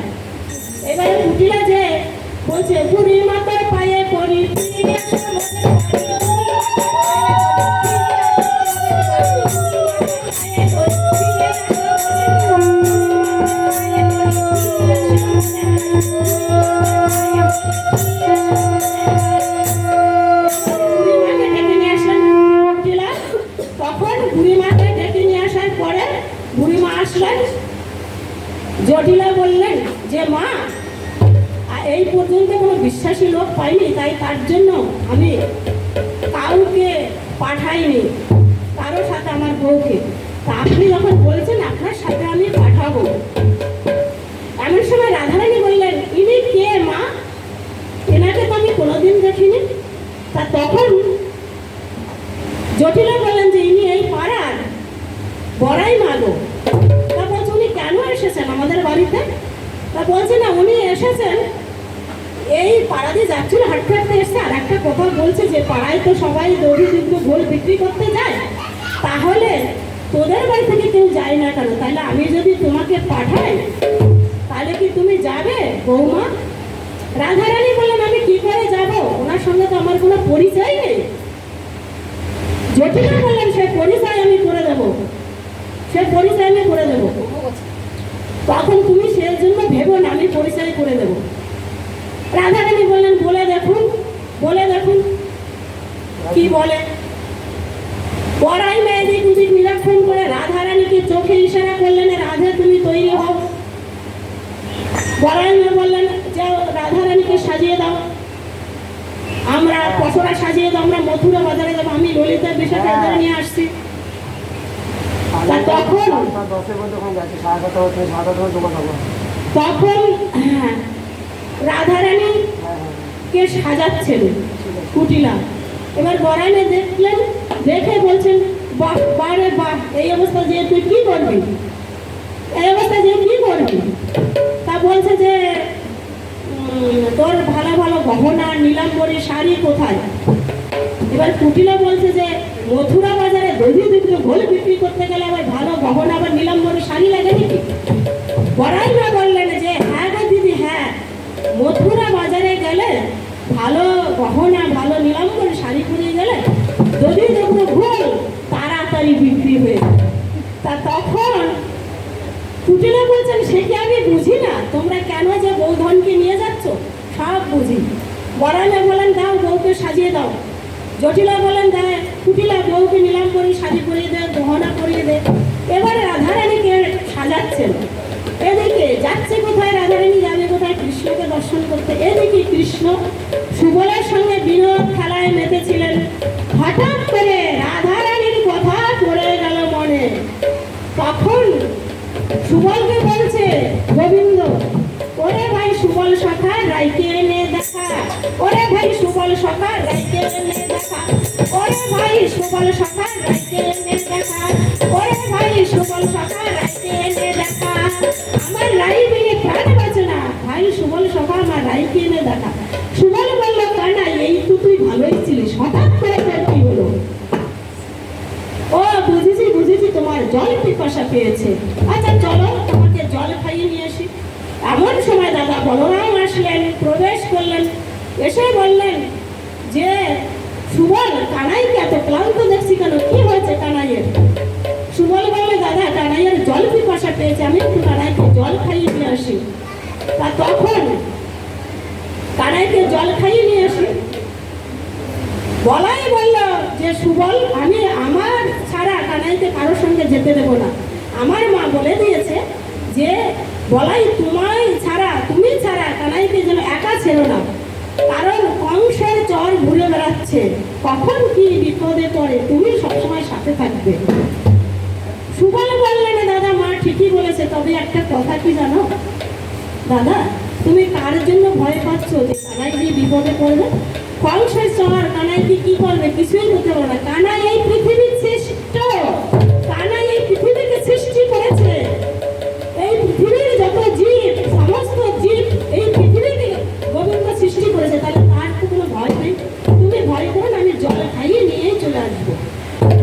Speaker 3: এবারে কুটিলা যে বলছে বুড়ি মাতার পায়ে পড়ি তখন বুড়িমাকে ডেকে নিয়ে আসার পরে বুড়িমা আসলেন জটিলা বললেন যে মা এই পর্যন্ত কোনো বিশ্বাসী লোক পাইনি তাই তার জন্য আমি কাউকে পাঠাইনি কারোর সাথে আমার বউকে তা আপনি যখন বলছেন আপনার সাথে আমি পাঠাবো এমন সময় রাধারানী বললেন ইনি কে মা এনাকে তো আমি কোনোদিন দেখিনি তা তখন জটিলা বললেন যে ইনি এই পাড়ার বড়াই মাগো তা বলছে উনি কেন এসেছেন আমাদের বাড়িতে তা বলছে না উনি এসেছেন এই পাড়া দিয়ে যাচ্ছিল হাঁটতে হাঁটতে এসছে আর একটা কথা বলছে যে পাড়ায় তো সবাই দড়ি দিগ্ধ গোল বিক্রি করতে যায় তাহলে তোদের বাড়ি থেকে কেউ যায় না কেন তাহলে আমি যদি তোমাকে পাঠাই তাহলে কি তুমি যাবে বৌমা রাধারানী বললেন আমি কি করে যাব ওনার সঙ্গে তো আমার কোনো পরিচয় নেই জটিলা বললেন সে পরিচয় আমি করে দেবো সে পরিচয় আমি করে দেবো তখন তুমি সে জন্য ভেবো না আমি পরিচয় করে দেবো রাধারানী বললেন বলে দেখুন কি বলে বড়াইমা এদিক ওদিক নিরীক্ষণ করে রাধারানীকে চোখে ইশারা করলেন রাধা তুমি তৈরি হও বড়াইমা বললেন যে রাধারানীকে সাজিয়ে দাও আমরা পশরা সাজিয়ে দাও আমরা মথুরা বাজারে যাবো আমি ললিতার বিষয়টা নিয়ে আসছি তখন রাধারানী কে সাজাচ্ছেন কুটিলা এবার বড়াইমা দেখলেন দেখে বলছেন বাহ বারে বাহ এই অবস্থা যে তুই কি করবি এই অবস্থা যে কি করবি তা বলছে যে তোর ভালো ভালো গহনা নীলাম্বরী শাড়ি কোথায় এবার কুটিলা বলছে যে মথুরা বাজারে দধি বিক্রি গোল বিক্রি করতে গেলে আবার ভালো গহনা আবার নীলাম্বরী শাড়ি লাগে নাকি বড়াইমা বললেন যে হ্যাঁ গো দিদি হ্যাঁ মথুরা বাজারে গেলে ভালো গহনা ভালো নীলাম্বরী শাড়ি পরে গেলে যদি দেখবো ভুল তাড়াতাড়ি বিক্রি হয়ে তা তখন কুটিলা বলছেন সে কি আমি বুঝি না তোমরা কেন যে বৌধনকে নিয়ে যাচ্ছ সব বুঝি বড়াইমা বলেন দাও বউকে সাজিয়ে দাও জটিলা বলেন দেয় কুটিলা বউকে নিলাম করে শাড়ি পরিয়ে দে, গহনা পরিয়ে দে। এবারে রাধারানীকে সাজাচ্ছেন। এদিকে যাচ্ছে কোথায় রাধারানী, যাবে কোথায় কৃষ্ণকে দর্শন করতে। এদিকে কৃষ্ণ সুবলের সঙ্গে বিনোদ খেলায় মেতেছিলেন। হঠাৎ করে রাধারানীর কথা পড়ে গেল মনে। তখন সুবলকে বলছে গোবিন্দ, ওরে ভাই সুবল সখা রাইকে এনে দেখা, ওরে ভাই সুবল সখা রাইকে এনে দেখা, ওরে ভাই সুবল সখা রাইকে এনে দেখা, ওরে ভাই সুবল সখা রাইকে এনে দেখা। আমার রাই বিনে প্রাণ বাঁচে না, ভাই সুবল সখা আমার রাইকে এনে দেখা। সুবল বলল, কানা এই তো তুই ভালোই ছিলিস, হঠাৎ করে তোর কি হলো? ও বুঝেছি বুঝেছি, তোমার জল পিপাসা পেয়েছে। আচ্ছা চলো তোমাকে জল খাইয়ে নিয়ে আসি। এমন সময় দাদা বলরাম আসলেন, প্রবেশ করলেন। এসে বললেন যে সুবল, কানাইকে এত ক্লান্ত দেখছি কেন, কি হয়েছে কানাইয়ের? সুবল বললে, দাদা কানাইয়ের জল পিপাসা পেয়েছে, আমি একটু কানাইকে জল খাইয়ে নিয়ে আসি। তা তখন কানাইকে জল খাইয়ে নিয়ে আসি। বলাই বলল যে সুবল, আমি আমার ছাড়া কানাইকে কারোর সঙ্গে যেতে দেবো না। আমার মা বলে দিয়েছে যে বলাই তুমি ছাড়া কানাইকে যেন একা ছেড়ো না, কারণ কংসের চর ঘুরে বেড়াচ্ছে, কখন কি বিপদে পড়ে, তুমি সবসময় সাথে থাকবে। সুবল বললেন, দাদা মা ঠিকই বলেছে, তবে একটা কথা কি জানো দাদা, তুমি কার জন্য ভয় পাচ্ছ যে কানাই যে বিপদে পড়বে? কংসের চর কানাই কি করবে? কিছুই করতে পারবে না। কানাই এই পৃথিবীর সৃষ্ট, কানাই এই পৃথিবীকে সৃষ্টি করেছে। এই পৃথিবীর যত জীব, সমস্ত জীব এই পৃথিবীকে গোবিন্দ সৃষ্টি করেছে, তাহলে তার তো কোনো ভয় নেই। তুমি ভয় করো না, আমি জল খাইয়ে নিয়ে চলে আসবো।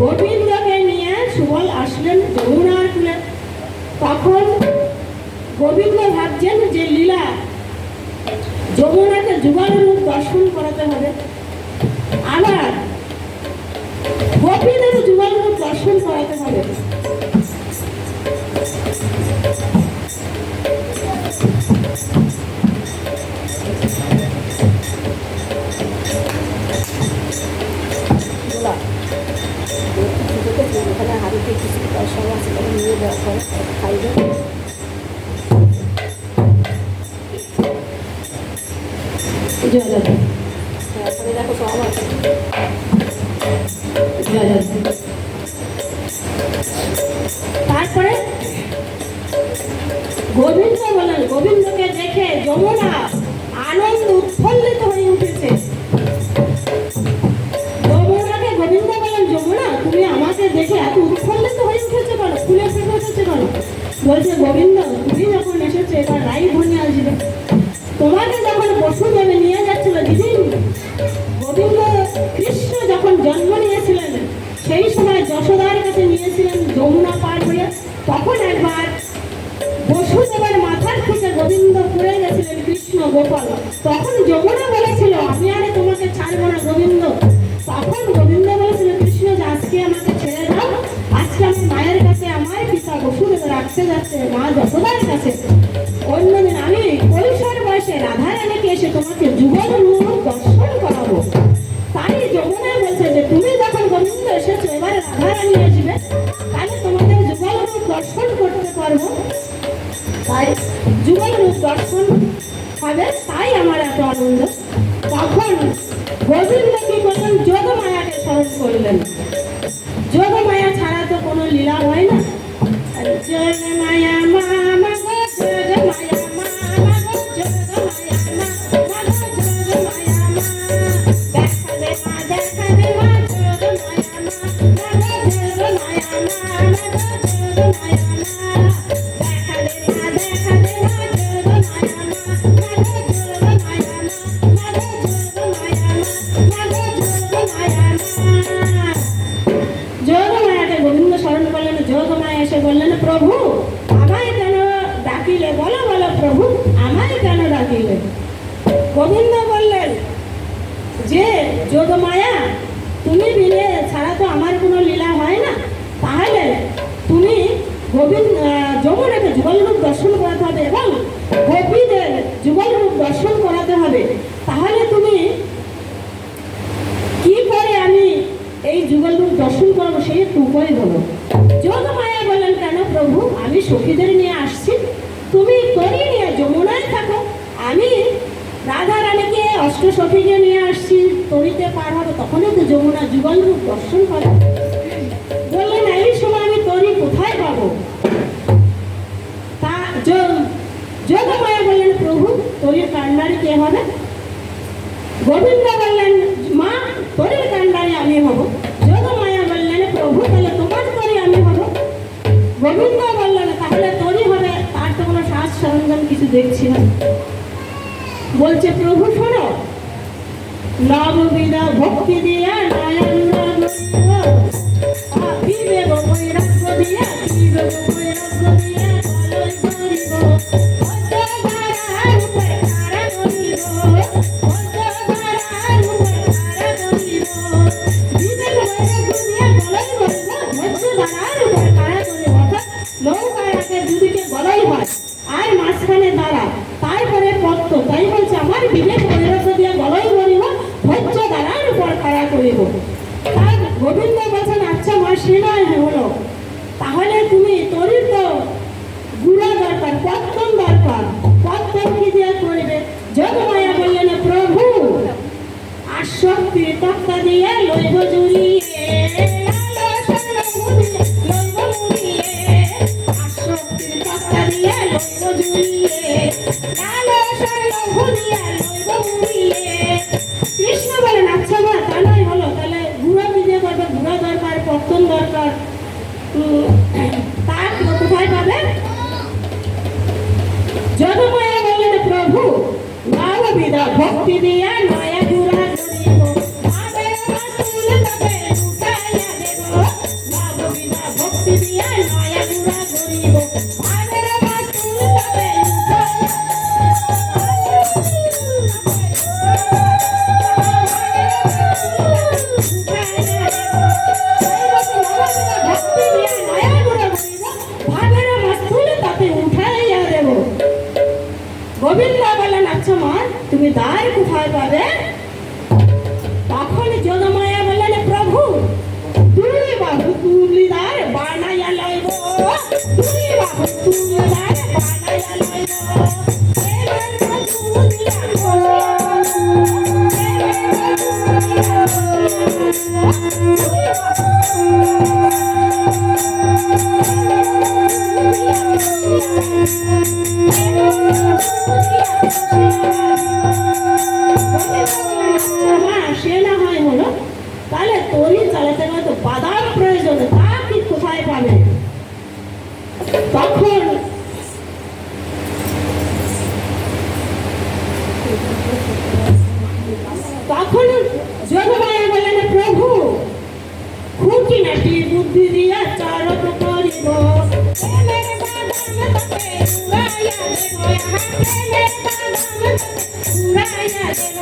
Speaker 3: গোবিন্দকে নিয়ে সুবল আসলেন যমুনার কূলে। তখন গোবিন্দ ভাবছেন যে লীলা, যমুনাকে যুগল রূপ দর্শন করাতে হবে, আবার গোপীদের যুগল রূপ দর্শন করাতে হবে।
Speaker 1: ওখানে হাড়িতে কিছু পয়সা আছে, নিয়ে দেওয়া করে খাইবে। দেখো সব আছে।
Speaker 3: তারপরে গোবিন্দ বলেন, গোবিন্দকে দেখে যমুনা আনন্দ উৎফুল্লিত হয়ে উঠেছে। যমুনাকে গোবিন্দ বলেন, যমুনা তুমি আমাকে দেখে এত উৎফুল্লিত হয়ে উঠেছে কেন, ফুলে ফেটে উঠেছে কেন? বলছে, গোবিন্দ তুমি যখন এসেছো এবার রাই ভনি আসবে, তোমাকে যখন বসুদেবে নিয়ে যাচ্ছিল দিদিন, গোবিন্দ কৃষ্ণ যখন জন্ম নিয়েছিলেন সেই সময় যশোদার কাছে নিয়েছিলেন যমুনা পার হয়ে। তখন একবার বসুদেবের মাথার থেকে গোবিন্দ পড়ে গেছিলেন কৃষ্ণ গোপাল। তখন যমুনা বলেছিল, আমি আরে তোমাকে ছাড়বো না গোবিন্দ। তখন গোবিন্দ বলেছিল কৃষ্ণ যে আজকে আমাকে ছেড়ে দাও, আজকে আমি মায়ের কাছে আমার পিতা বসুদেব রাখতে যাচ্ছে, মা যশোদার কাছে। অন্যদিন আমি কৈশোর বয়সে রাধারানীকে এসে তোমাকে যুগল রূপ দর্শন করাবো। তাই যমুনা বলছে যে তুমি যখন গোবিন্দ এসেছো এবারে রাধারানী আসবে, তাহলে তোমাদের যুগল রূপ দর্শন করতে পারবো। তাই যুগল রূপ দর্শন হবে, তাই আমার এত আনন্দ। তখন গোবিন্দ কি করলেন, যোগমায়াকে স্মরণ করলেন। যোগমায়া ছাড়া তো কোনো লীলা হয় না। যোগমায়া মা মা গো, যোগমায়া মা মা গো, যোগমায়া মা মা গো, যোগমায়া মা। দেখা দে মা, দেখা দে মা, যোগমায়া মা মা গো, যোগমায়া মা মা গো, যোগমায়া মা। দেখা দে মা, দেখা দে মা, যোগমায়া মা মা গো, যোগমায়া মা মা গো, যোগমায়া মা মা গো, যোগমায়া মা। যোগমায়াকে গোবিন্দ স্মরণ করলেন। যোগমায়া এসে বললেন, প্রভু আমায় কেন ডাকিলে, বলো বলো প্রভু আমায় কেন ডাকিলে? গোবিন্দ বললেন যে যোগমায়া তুমি বিনে ছাড়া তো আমার কোনো লীলা হয় না, তাহলে তুমি যমুনাকে যুগল রূপ দর্শন করাতে হবে এবং গোপীদের যুগল রূপ দর্শন করাতে হবে। তাহলে তুমি কি করে আমি এই যুগল রূপ দর্শন করবো সেই একটু উপায় বলো। যোগমায়া বললেন, কেন প্রভু, আমি সখীদের নিয়ে আসছি, তুমি তরি নিয়ে যমুনায় থাকো, আমি রাধা রানীকে অষ্টসখীকে নিয়ে আসছি, তরিতে পার হবো, তখনই তো যমুনা যুগল রূপ দর্শন করো। বললেন, এই সময় আমি তরি কোথায় পাবো? তা যোগমায়া বললেন, প্রভু তরির কান্ডারি কে হবে? গোবিন্দ বললেন, মা তরির কান্ডারি আমি হব। যোগমায়া বললেন, প্রভু তাহলে তোমার তরি আমি হব। গোবিন্দ বললেন, তাহলে তরি হবে, তার তো কোনো সাজ সরঞ্জাম কিছু দেখছি না। বলছে, প্রভু শোনো, নববিধা ভক্তি দিয়া নয়ন বিবেক বৈরাগ্য দিয়া বিবেক বৈরাগ্য দিয়া বলয় করিব পদ্মধারার উপরে খাড়া করিব, পদ্মধারার উপরে খাড়া করিব, বিবেক বৈরাগ্য দিয়া বলয় করিব, পদ্মধারার উপরে খাড়া করিব। অর্থাৎ নৌকাটাকে দুদিকে বলয় হয় আর মাঝখানে দাঁড়া, তারপরে পদ্ম। তাই বলছে, আমার বিবেক বৈরাগ্য দিয়া বলয় করিব, পদ্মধারার উপর খাড়া করিব। তাই গোবিন্দ বলছেন, আচ্ছা মা, সে নয় হলো, তাহলে তুমি তরির তো গুড়া দরকার, পত্তন দরকার, পত্তন কি দিয়ে করবে? যোগমায়া বললেন, প্রভু আসক্তি তক্তা দিয়ে লইব জুড়িয়ে, লইব মুড়িয়ে, আসক্তি তক্তা দিয়ে লইব জুড়িয়ে, লইব মুড়িয়ে। কৃষ্ণ বলেন, আচ্ছা মা, তা নয় হলো, তাহলে গুড়া কি দিয়ে করবে? গুড়া দরকার, পত্তন দরকার, তার কোথায় পাবে? যোগমায়া বললেন, প্রভু নববিধা ভক্তি দিয়া নয়া গুড়া করিব, ভাবের মাসুল তবে উঠাইয়া দেব, নববিধা ভক্তি দিয়া নয়া গুড়া করিব, ভাবের মাসুল তবে গোবিন্দ বলেন, আচ্ছা মা, তুমি দ্বার কোথায় পাবে? তখন যোগমায়া বললেন, প্রভু দুই বাহু তুলি দ্বার বানাইয়া লইব, দুই বাহু তুলি দ্বার বানাইয়া লইব, সে না হয় হলো, তাহলে তরি চালাতে গেলে তো বাদাম প্রয়োজন, তা কি কোথায় পাবে? তখন যোগমায়া বললেন, প্রভু খুঁটিনাটি বুদ্ধি দিয়া চারক করিব, প্রেমের বাদাম তাতে উড়াইয়া দেব, প্রেমের বাদাম তাতে উড়াইয়া দেব,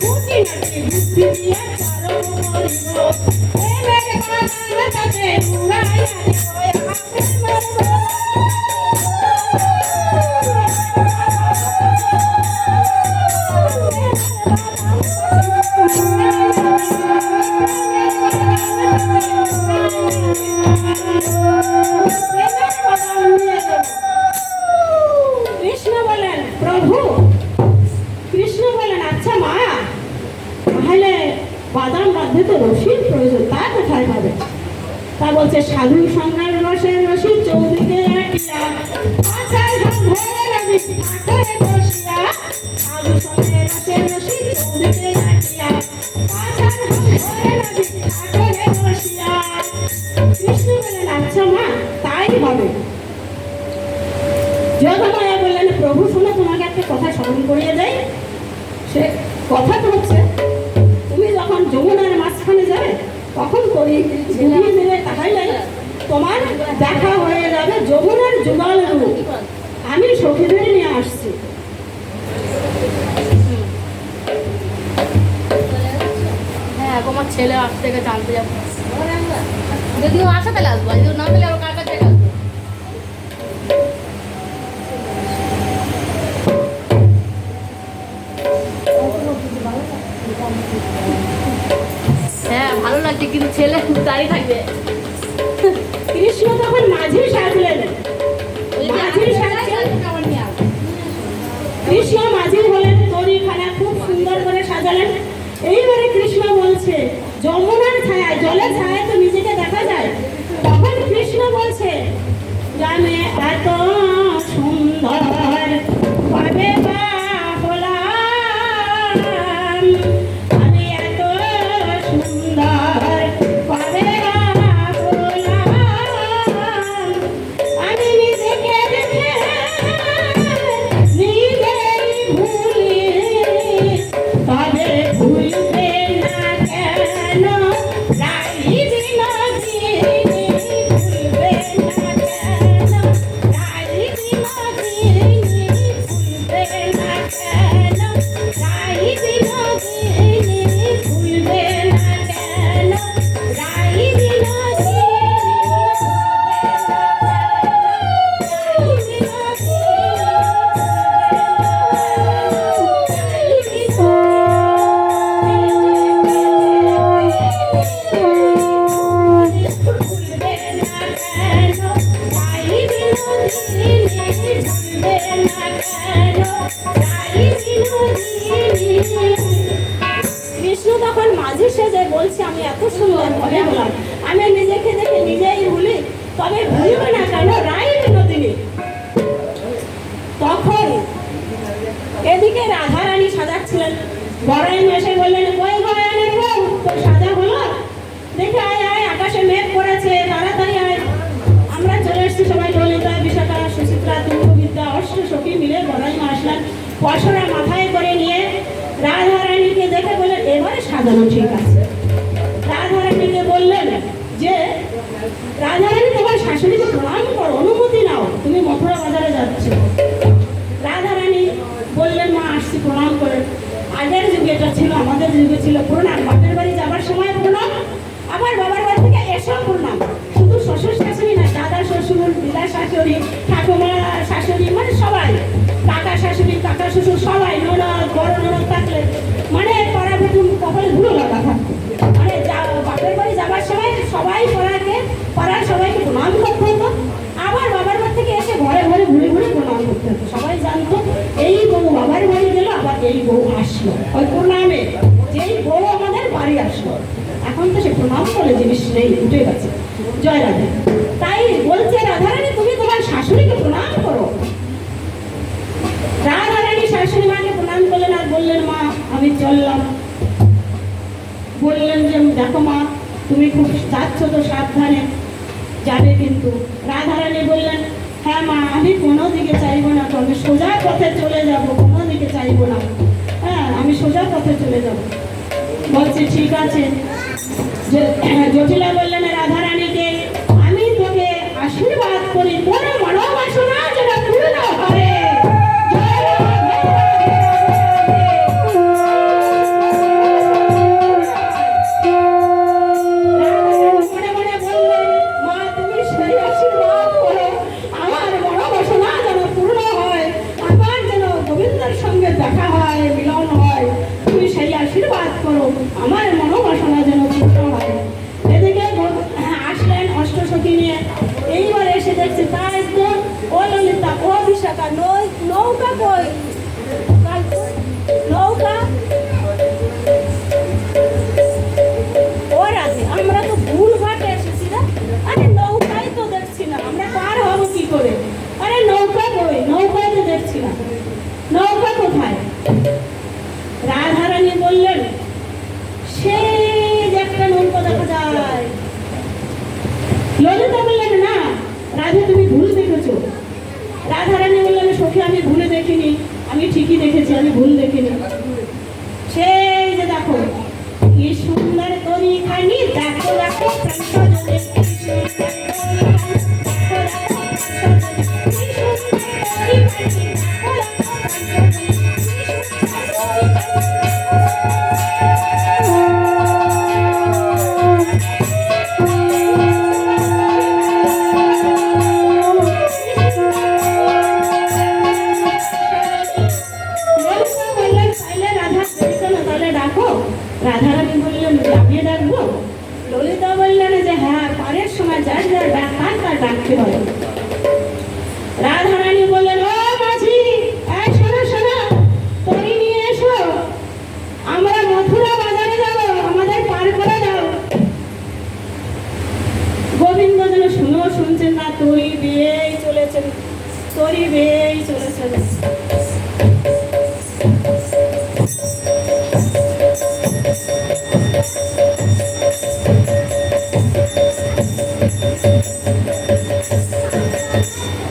Speaker 3: খুঁটিনাটি বুদ্ধি দিয়া চারক করিব, প্রেমের বাদাম তাতে উড়াইয়া দেব, প্রেমের কৃষ্ণ বলেন, প্রভু কৃষ্ণ বলেন, আচ্ছা মা, তাহলে বাদাম বাঁধতে তো রশির প্রয়োজন, তা কোথায় পাবে? তা বলছে, সাধু সংগ্রাম রসের রশি চৌদিকে আটিয়া, আচার ঘাম ভরে রাখি ঠাকুরে বসিয়া, সাধু সংগ্রাম রসের রশি চৌদিকে আটিয়া, আচার ঘাম ভরে রাখি ঠাকুরে বসিয়া। কৃষ্ণ বলেন, আচ্ছা মা, তাই হবে। যোগমায়া বললেন, প্রভু শোনো, তোমাকে একটা কথা স্মরণ করিয়ে দেয়। সে কথাটা হচ্ছে, তুমি যখন যমুনার মাঝখানে যাবে তখন তরি ঘুরিয়ে দেবে, তাহলে তোমার দেখা হয়ে যাবে যমুনার যুগল রূপ, আমি সখীদের নিয়ে আসছি।
Speaker 2: হ্যাঁ, আমার ছেলে আসতে থেকে জানতে যাবো, যদি ও আসে তাহলে আসবো, যদি না পেলে ওর কার কাছে আসবো। হ্যাঁ, ভালো ভালো লাগছে, কিন্তু ছেলে দাঁড়িয়ে থাকবে।
Speaker 3: কৃষ্ণ তখন মাঝি সাজলেন। মাঝি সাজলেন, কৃষ্ণ মাঝি হলেন, তরিখানা খুব সুন্দর করে সাজালেন। এইবারে কৃষ্ণ বলছে, যমুনার ছায়ায়, জলের ছায়ায় তো নিজেকে দেখা যায়। তখন কৃষ্ণ বলছে, জানে এত সুন্দর পাবে বা হলাম, আমি এত সুন্দর পাবে বা হলাম, আমি নিজেকে দেখে নিজেই ভুলি, তবে ভুলবে না কেন রাই বিনোদিনী, ভুলবে না কেন রাই বিনোদিনী, ভুলবে না কেন রাই বিনোদিনী, ভুলবে না কেন রাই বিনোদিনী, কৃষ্ণ তখন মাঝি সেজে বলছে, আমি এত সুন্দর হয়ে গেলাম, আমি নিজেকে দেখে নিজেই ভুলি, তবে ভুলবে না কেন রাই বিনোদিনী। তখন এদিকে রাধারানী সাজাচ্ছিলেন। বড়াই এসে বললেন, কই গয়ানের বউ, তোর সাজা হলো? দেখে আয় আয়, আকাশে মেঘ পড়েছে, তাড়াতাড়ি আয়। আমরা চলে এসেছি সবাই, ললিতা, বিশাখা, সুচিত্রা, তুঙ্গবিদ্যা, অষ্টসখী মিলে বড়াই আসলেন। পশরা মাথায় করে নিয়ে রাধারানীকে দেখে বললেন, এবারে সাজানো ঠিক আছে। রাধারানীকে বললেন যে, রাধারানী তোমার শাশুড়িকে প্রণাম করো, অনুমতি নাও, তুমি মথুরা বাজারে যাচ্ছ। রাধারানী বললেন, মা আসছি, প্রণাম করেন। আগের যুগে এটা ছিল, আমাদের যুগে ছিল প্রণাম, বাপের বাড়ি যাবার সময় প্রণাম, আবার বাবার বাড়ি থেকে এসব প্রণাম। শুধু শ্বশুর শাশুড়ি না, দাদা শ্বশুর, দিদা শাশুড়ি, ঠাকুমা শাশুড়ি, মানে সবাই, কাকা শাশুড়ি, কাকা শ্বশুর, সবাই, ননদ, বড় ননদ থাকলে, মানে পাড়া কুটুম কপালে ধুলো লাগা থাকতো। মানে বাপের বাড়ি যাবার সময় সবাই পাড়ার সবাইকে প্রণাম করতে হতো। আবার বাবার বাড়ি থেকে এসে ঘরে ঘরে ঘুরে ঘুরে প্রণাম করতে হতো। সবাই জানতো এই বউ বাবার বাড়ি গেল, আবার এই বউ আসলো, ওই প্রণামে যেই বউ আমাদের বাড়ি আসলো। এখন তো সে প্রণাম করে জিনিস নেই, উঠে গেছে। জয় রাধা। তাই বলছে রাধারানী, তুমি তোমার শাশুড়িকে প্রণাম করো। রাধারানী শাশুড়ি মাকে প্রণাম করলেন আর বললেন, মা আমি চললাম। বললেন যে, দেখো মা, তুমি খুব যাচ্ছ তো সাবধানে যাবে কিন্তু। রাধারানী বললেন, হ্যাঁ মা, আমি কোনো দিকে চাইবো না, তো আমি সোজা পথে চলে যাব, কোনো দিকে চাইবো না, হ্যাঁ আমি সোজা পথে চলে যাব। বলছে ঠিক আছে। জটিলা বললেন রাধারানীকে, আমি তোকে আশীর্বাদ করি, তোর মনোবাসনা যেন পূর্ণ হয়। দেখা হয়, মিলন হয়, তুমি সেই আশীর্বাদ করো, আমার মনোবাসনা যেন পূর্ণ হয়। এদিকে আসলেন অষ্টসখী নিয়ে। এইবার এসে দেখছে তার একদম, ও ললিতা, ও বিশাখা, নৌকা কই, নৌকা ও রাধে, আমরা তো ভুল ঘাটে এসেছি না, আরে নৌকাই তো দেখছি না, আমরা পার হবো কি করে? আরে নৌকা কই, নৌকাই তো দেখছি না, নৌকা কোথায়? রাধারানী বললেন, সেই যে একটা নৌকা দেখা যায়। ললিতা বললেন, না রাধে, তুমি ভুল দেখেছো। রাধারানী বললেন, সখী আমি ভুলে দেখিনি, আমি ঠিকই দেখেছি, আমি ভুল দেখিনি। সেই যে দেখো কি সুন্দর তরিখানি, দেখো দেখো রাধারানী বললেন, আমি ডাকবো? ডাকতে হবে। রাধারানী বললেন, ও মাঝি, এই শোনো শোনো, তরি নিয়ে এসো, আমরা মথুরা বাজারে যাব, আমাদের পার করে দাও। গোবিন্দ যেন শুনছেন না, তরি বেয়েই চলেছেন, তরি বেয়েই চলেছেন।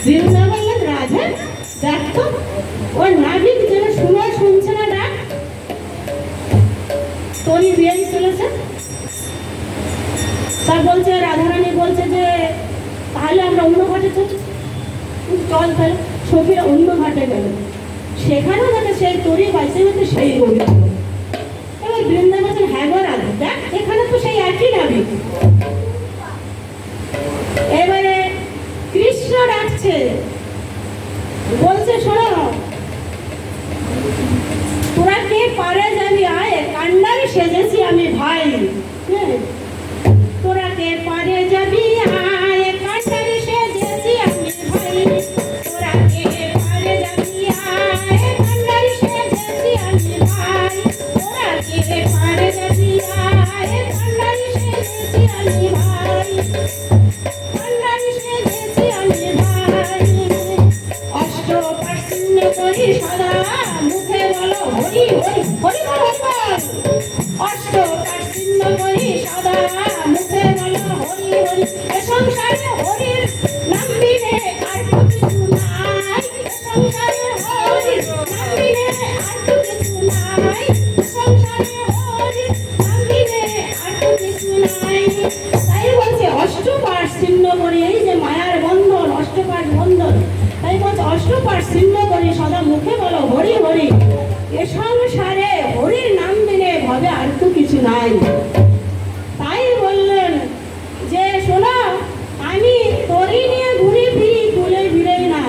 Speaker 3: বৃন্দা বললেন, রাধা দেখো, ওর নাবিক যেন শুনছে না ডাক, তরি বেয়েই চলেছে। তা বলছে, রাধারানী বলছে যে তাহলে আমরা অন্য ঘাটে চল, তাহলে সখীরা অন্য ঘাটে গেল, সেখানেও দেখে সেই তরি বাইসে হতে সেই গোবিন্দ। এবার বৃন্দা বলছেন, হ্যাঁ গো রাধা দেখ, এখানে তো সেই একই নাবিক। এবারে কৃষ্ণ ডাকছে, বলছে, শোনো, তোরা কে পারে যাবি আয়, কান্ডারি সেজেছি আমি ভাই। হ্যাঁ, তোরা কে পারে যাবি আয়, কান্ডারি সেজেছি আমি ভাই। তোরা কে পারে যাবি আয়, কান্ডারি সেজেছি আমি ভাই। তোরা কে পারে যাবি আয়, কান্ডারি সেজেছি আমি ভাই। কান্ডারি সেজেছি আমি ভাই। অষ্টপ্রশ্ন করি সদা, মুখে বলো হরি হরি, হরি বল হরি বল। অষ্টপ্রশ্ন করি সদা, মুখে বলো হরি হরি। এ সংসারে হরির নাম বিনে আর তো কিছু নাই। এ সংসারে হরির নাম বিনে আর তো কিছু নাই। এ সংসারে হরির নাম বিনে আর তো কিছু নাই। তাই বলছে অষ্টপাঠ ছিন্ন করি, এই যে মায়ার বন্ধন, অষ্টপাঠ বন্ধন, তাই বলছে অষ্টপাঠ ছিন্ন করি সদা মুখে বলো হরি হরি। এ সংসারে হরির নাম বিনে ভাবে আর তো কিছু নাই। তাই বললেন যে শোনো, আমি তরি নিয়ে ঘুরি ফিরি, তুলে ফিরেই না,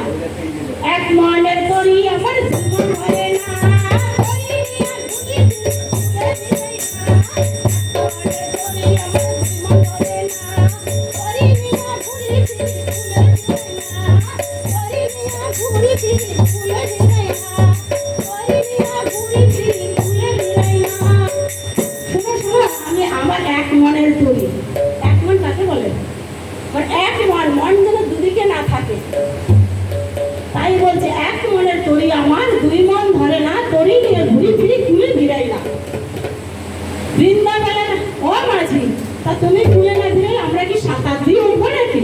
Speaker 3: এক মনের তরি আমার জীবন ধরে না। তরি নিয়ে ঘুরি ফিরি, তুলে ফিরেই না, এক মনের তরি আমার জীবন ধরে না। তরি নিয়ে ঘুরি ফিরি, তুলে ফিরেই না, তরি নিয়ে ঘুরি ফিরি, তুলে ফিরেই না, তরি নিয়ে ঘুরি ফিরি, তুলে ফিরেই না। শোনো শোনো, আমি আমার এক মনের তরি, এক মন কাকে বলে? এক মন, মন যেন দুদিকে না থাকে। তাই বলছে এক মনের তরি আমার, দুই মন ধরে না, তরি নিয়ে ঘুরি ফিরি, তুলে ফিরাই না। বৃন্দা বলেন, ও মাঝি, তা তুমি তুলে না ফিরাই আমরা কি সাঁতার দিয়ে উঠবো নাকি?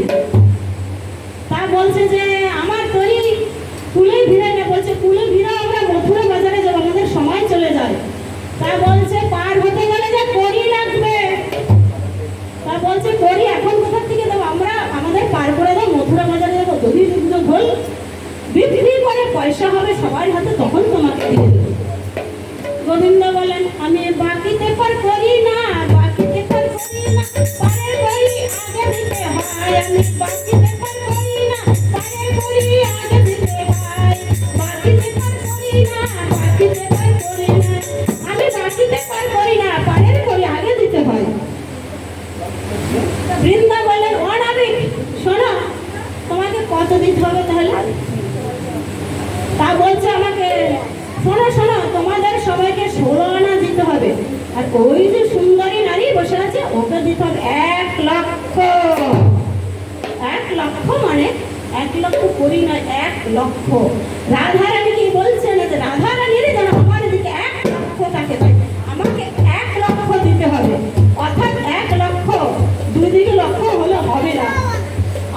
Speaker 3: তা বলছে যে আমার তরি তুলে ফিরাই না। বলছে তুলে ফিরা, আমরা মথুরা বাজারে যাবো, আমাদের সময় চলে যায়। তা বলছে পার হতে গেলে যে করি লাগবে। তা বলছে করি এখন কোথা থেকে দেবো, আমরা আমাদের পার করে দাও, মথুরা বাজারে যাবো, দধি দুগ্ধ ঘোল বিক্রি করে পয়সা হবে সবার হাতে, তখন তোমাকে দিয়ে দেবো। গোবিন্দ বলেন, আমি বাকিতে পার করি না, বাকিতে পার করি না, পারের করি আগে দিতে হয়। আমি বাকিতে পার করি না, পারের করি আগে দিতে হয়। বাকিতে পার করি না, বাকিতে পার করি না, আমি বাকিতে পার করি না, পারের করি আগে দিতে হয়। বৃন্দা বলেন, ও নাবিক শোনো, তোমাকে কত দিতে হবে তাহলে? তা বলছে আমাকে, শোনো শোনো, তোমাদের সবাইকে 16 আনা দিতে হবে, আর ওই যে সুন্দরী নারী বসে আছে ওকে দিতে হবে 1 লক্ষ। 1 লক্ষ মানে 1 লক্ষ করি নয়, 1 লক্ষ। রাধারানী কি বলছেন, রাধারানীর যেন আমার দিকে 1 লক্ষ থাকে, তাই আমাকে 1 লক্ষ দিতে হবে। অর্থাৎ 1 লক্ষ, দুই দিকে লক্ষ হলে হবে না,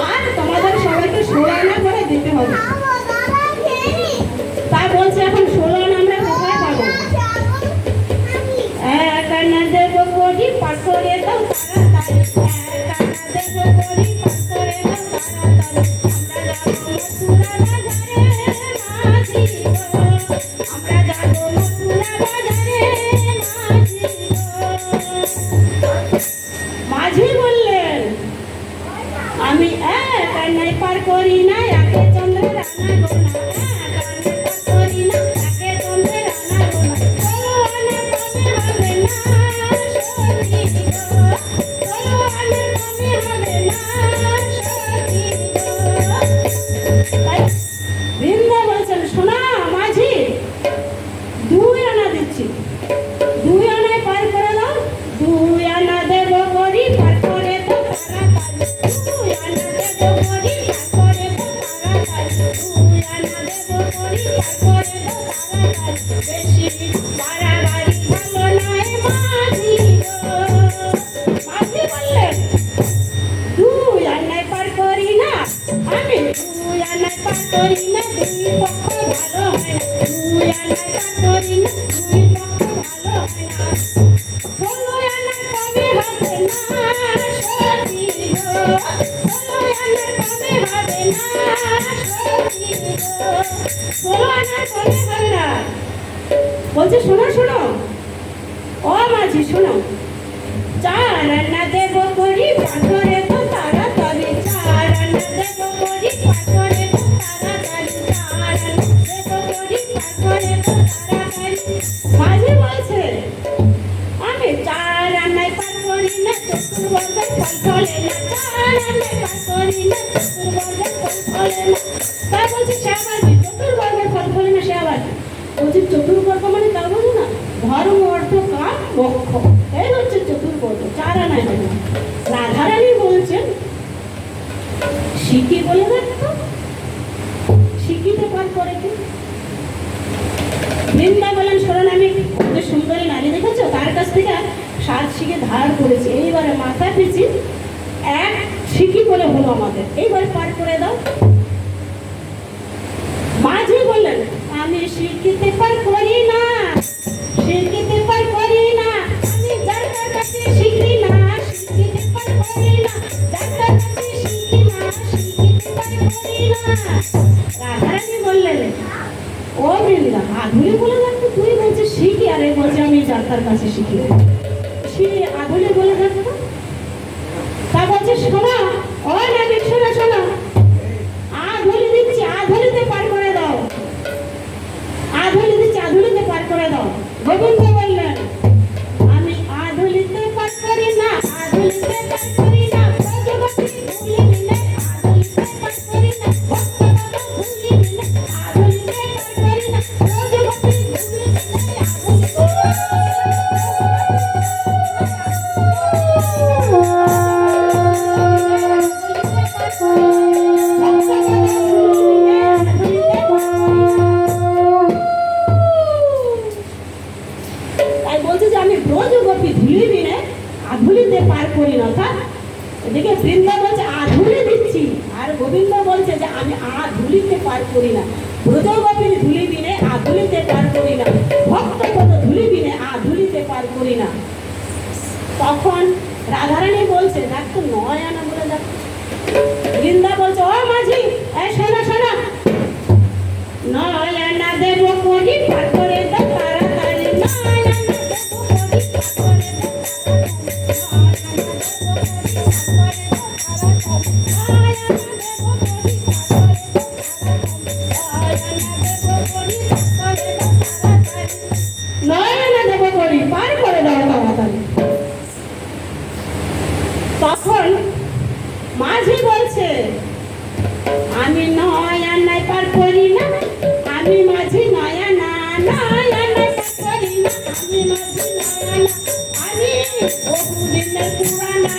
Speaker 3: আর তোমাদের সবাইকে 16 আনা করে দিতে হবে। তা বলছে এখন 16 আনা আমরা কোথায় পাবো? এক আনা দেবো কোটি, পার করে দাও তাড়াতাড়ি। এক আনা দেবো কোটি, পার করে দাও তাড়াতাড়ি। আমরা যাবো মথুরা বাজারে মাঝি গো, আমরা যাবো মথুরা বাজারে মাঝি গো। মাঝি বললেন, আমি এক আনাই পার করি না, একে চন্দ্রের আনা গোনা। এক আনাই পার করি না, একে চন্দ্রের আনা গোনা। 16 আনা কমে হবে না সখী গো, 16 আনা কমে হবে না সখী করি তারপরে তো তাড়াতাড়ি, 2 আনা দেব করি তারপরে তো তাড়াতাড়ি, বেশি বাড়াবাড়ি ভালো নয় মাঝি গো। মাঝি বললেন 2 আনায় পার করি না আমি, 2 আনায় পার করি না, 2 পক্ষ ভালো হয় না, 2 আনায় পার করি না, 2 পক্ষ ভালো হয় না, 16 আনার কমে হবে না সতী গো, 16 আনার কমে হবে না সতী গো, 16 আনার কমে হবে না। বলছে শোনো শোনো ও মাঝি শোনো, 4 আনা দেব করি পাথরে তো তাড়াতাড়ি, 4 আনা দেব করি পাথরে তো তাড়াতাড়ি, 4 আনা দেব করি পাথরে তো তাড়াতাড়ি। মাঝি বলছে আমি 4 আনায় পার করি না, চতুর্বর্গের ফল ফলে না, 4 আনায় পার করি না, চতুর্বর্গের ফল ফলে না। তা বলছে সে আবার কি? চতুর্বর্গের ফল ফলে না, সে আবার বলছে চতুর্বর্গ মানে তা বলো না, ধর্ম অর্থ কাম মোক্ষ, এই হচ্ছে চতুর্বর্গ, 4 আনায় হবে না। রাধারানী বলছেন শিখি বলে দেখতো, শিখিতে পার করে কি? বৃন্দা বলেন শরণ আমি যে সুন্দরী নারী দেখেছো, তার কাছ থেকে 7 শিখে ধার করেছি, এইবারে মাথা পিছি 1 শিখি করে হলো আমাদের, এইবারে পার করে দাও। মাঝি বললেন আমি শিখিতে পার করি না, শিখিতে পার করি না, আমি যার যার কাছে শিখি না, শিখিতে পার করি না, যার যার কাছে শিখি না, শিখিতে পার করি না। রাধারানী বললেন ও বৃন্দা আধুলি বলে দেখতো, তুই বলছিস শিখি আর এই বলছে আমি যার তার কাছে শিখি, সে আধুলি বলে দেখতো। তা বলছে শোনা ও নাবিক শোনা শোনা, আধুলি দিচ্ছি আধুলিতে পার করে দাও, আধুলি দিচ্ছি আধুলিতে পার করে দাও। গোবিন্দ বললেন আমি আধুলিতে পার করি না, আধুলিতে পার করি না, ব্রজবতী ভুলি দিলে আধুলিতে পার করি না, ভক্তবাবা ভুলি দিলে আধুলিতে পার করি না, ব্রজবতী ভুলি দিলে তাই বলছে যে আমি ব্রজগোপী ধুলি দিনে আধুলিতে পার করি না। তা এদিকে বৃন্দা বলছে আধুলি দিচ্ছি, আর গোবিন্দ বলছে যে আমি আধুলিতে পার করি না, ব্রজগোপীর ধুলি দিনে আধুলিতে পার করি না, ভক্তপদ ধুলি দিনে আধুলিতে পার করি না। তখন রাধারানী বলছে দেখ তো 9 আনা বলে দেখ। বৃন্দা বলছে ও মাঝি এই শোনা শোনা, 9 আনা দেব করি পার করে দাও তাড়াতাড়ি, 9 আনা দেব করি পার করে দাও তাড়াতাড়ি, 9 আনা দেব করি পার করে দাও তাড়াতাড়ি। তখন মাঝি বলছে আমি 9 আনায় পার করি না, আমি মাঝি 9 আনা, 9 আনায় পার করি না, আমি মাঝি 9 আনা, আমি বহুদিনের পুরানা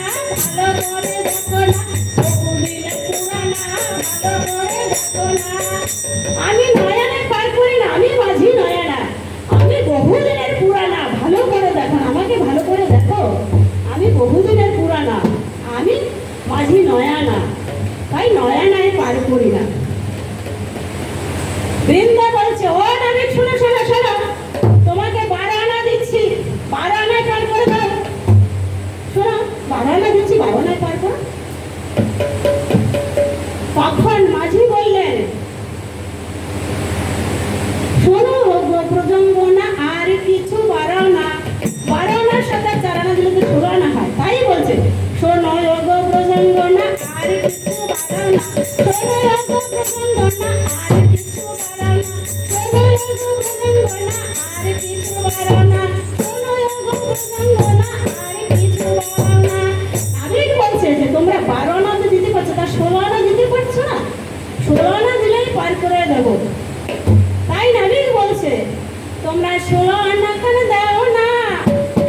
Speaker 3: ভালো করে দেখো না, বহুদিনের পুরানা ভালো করে দেখো না, আমি 9 আনায় পার করি না, আমি মাঝি 9 আনা, আমি বহুদিনের পুরানা ভালো করে দেখো না, আমাকে ভালো করে দেখো, আমি বহুদিনের পুরানা, আমি মাঝি 9 আনা, তাই 9 আনায় পার করি না। বৃন্দা বলছে ও নাবিক শোনো শোনো শোনো, তোমাকে 12 আনা দিচ্ছি, 12 আনায় পার করে দাও। শোনো 12 আনা দিচ্ছি, 12 আনায় পার করো। তখন মাঝি বললেন শোনো প্রজঙ্গনা আর কিছু 12 আনা, 12 আনার সাথে 4 আনা দিলে তো 16 আনা হয়, তাই বলছে শোনো প্রজঙ্গনা আর কিছু 12 আনা, শোনো প্রজঙ্গনা আর কিছু 12 আনা, শোনো প্রজঙ্গনা আর কিছু 12 আনা, শোনো প্রজঙ্গনা আর কিছু 12 আনা। নাবিক বলছে যে তোমরা 12 আনা তো দিতে পারছো, তা 16 আনা দিতে পারছো না, 16 আনা দিলেই পার করে দেবো। তাই নাবিক বলছে তোমরা 16 আনা কেন দাও না,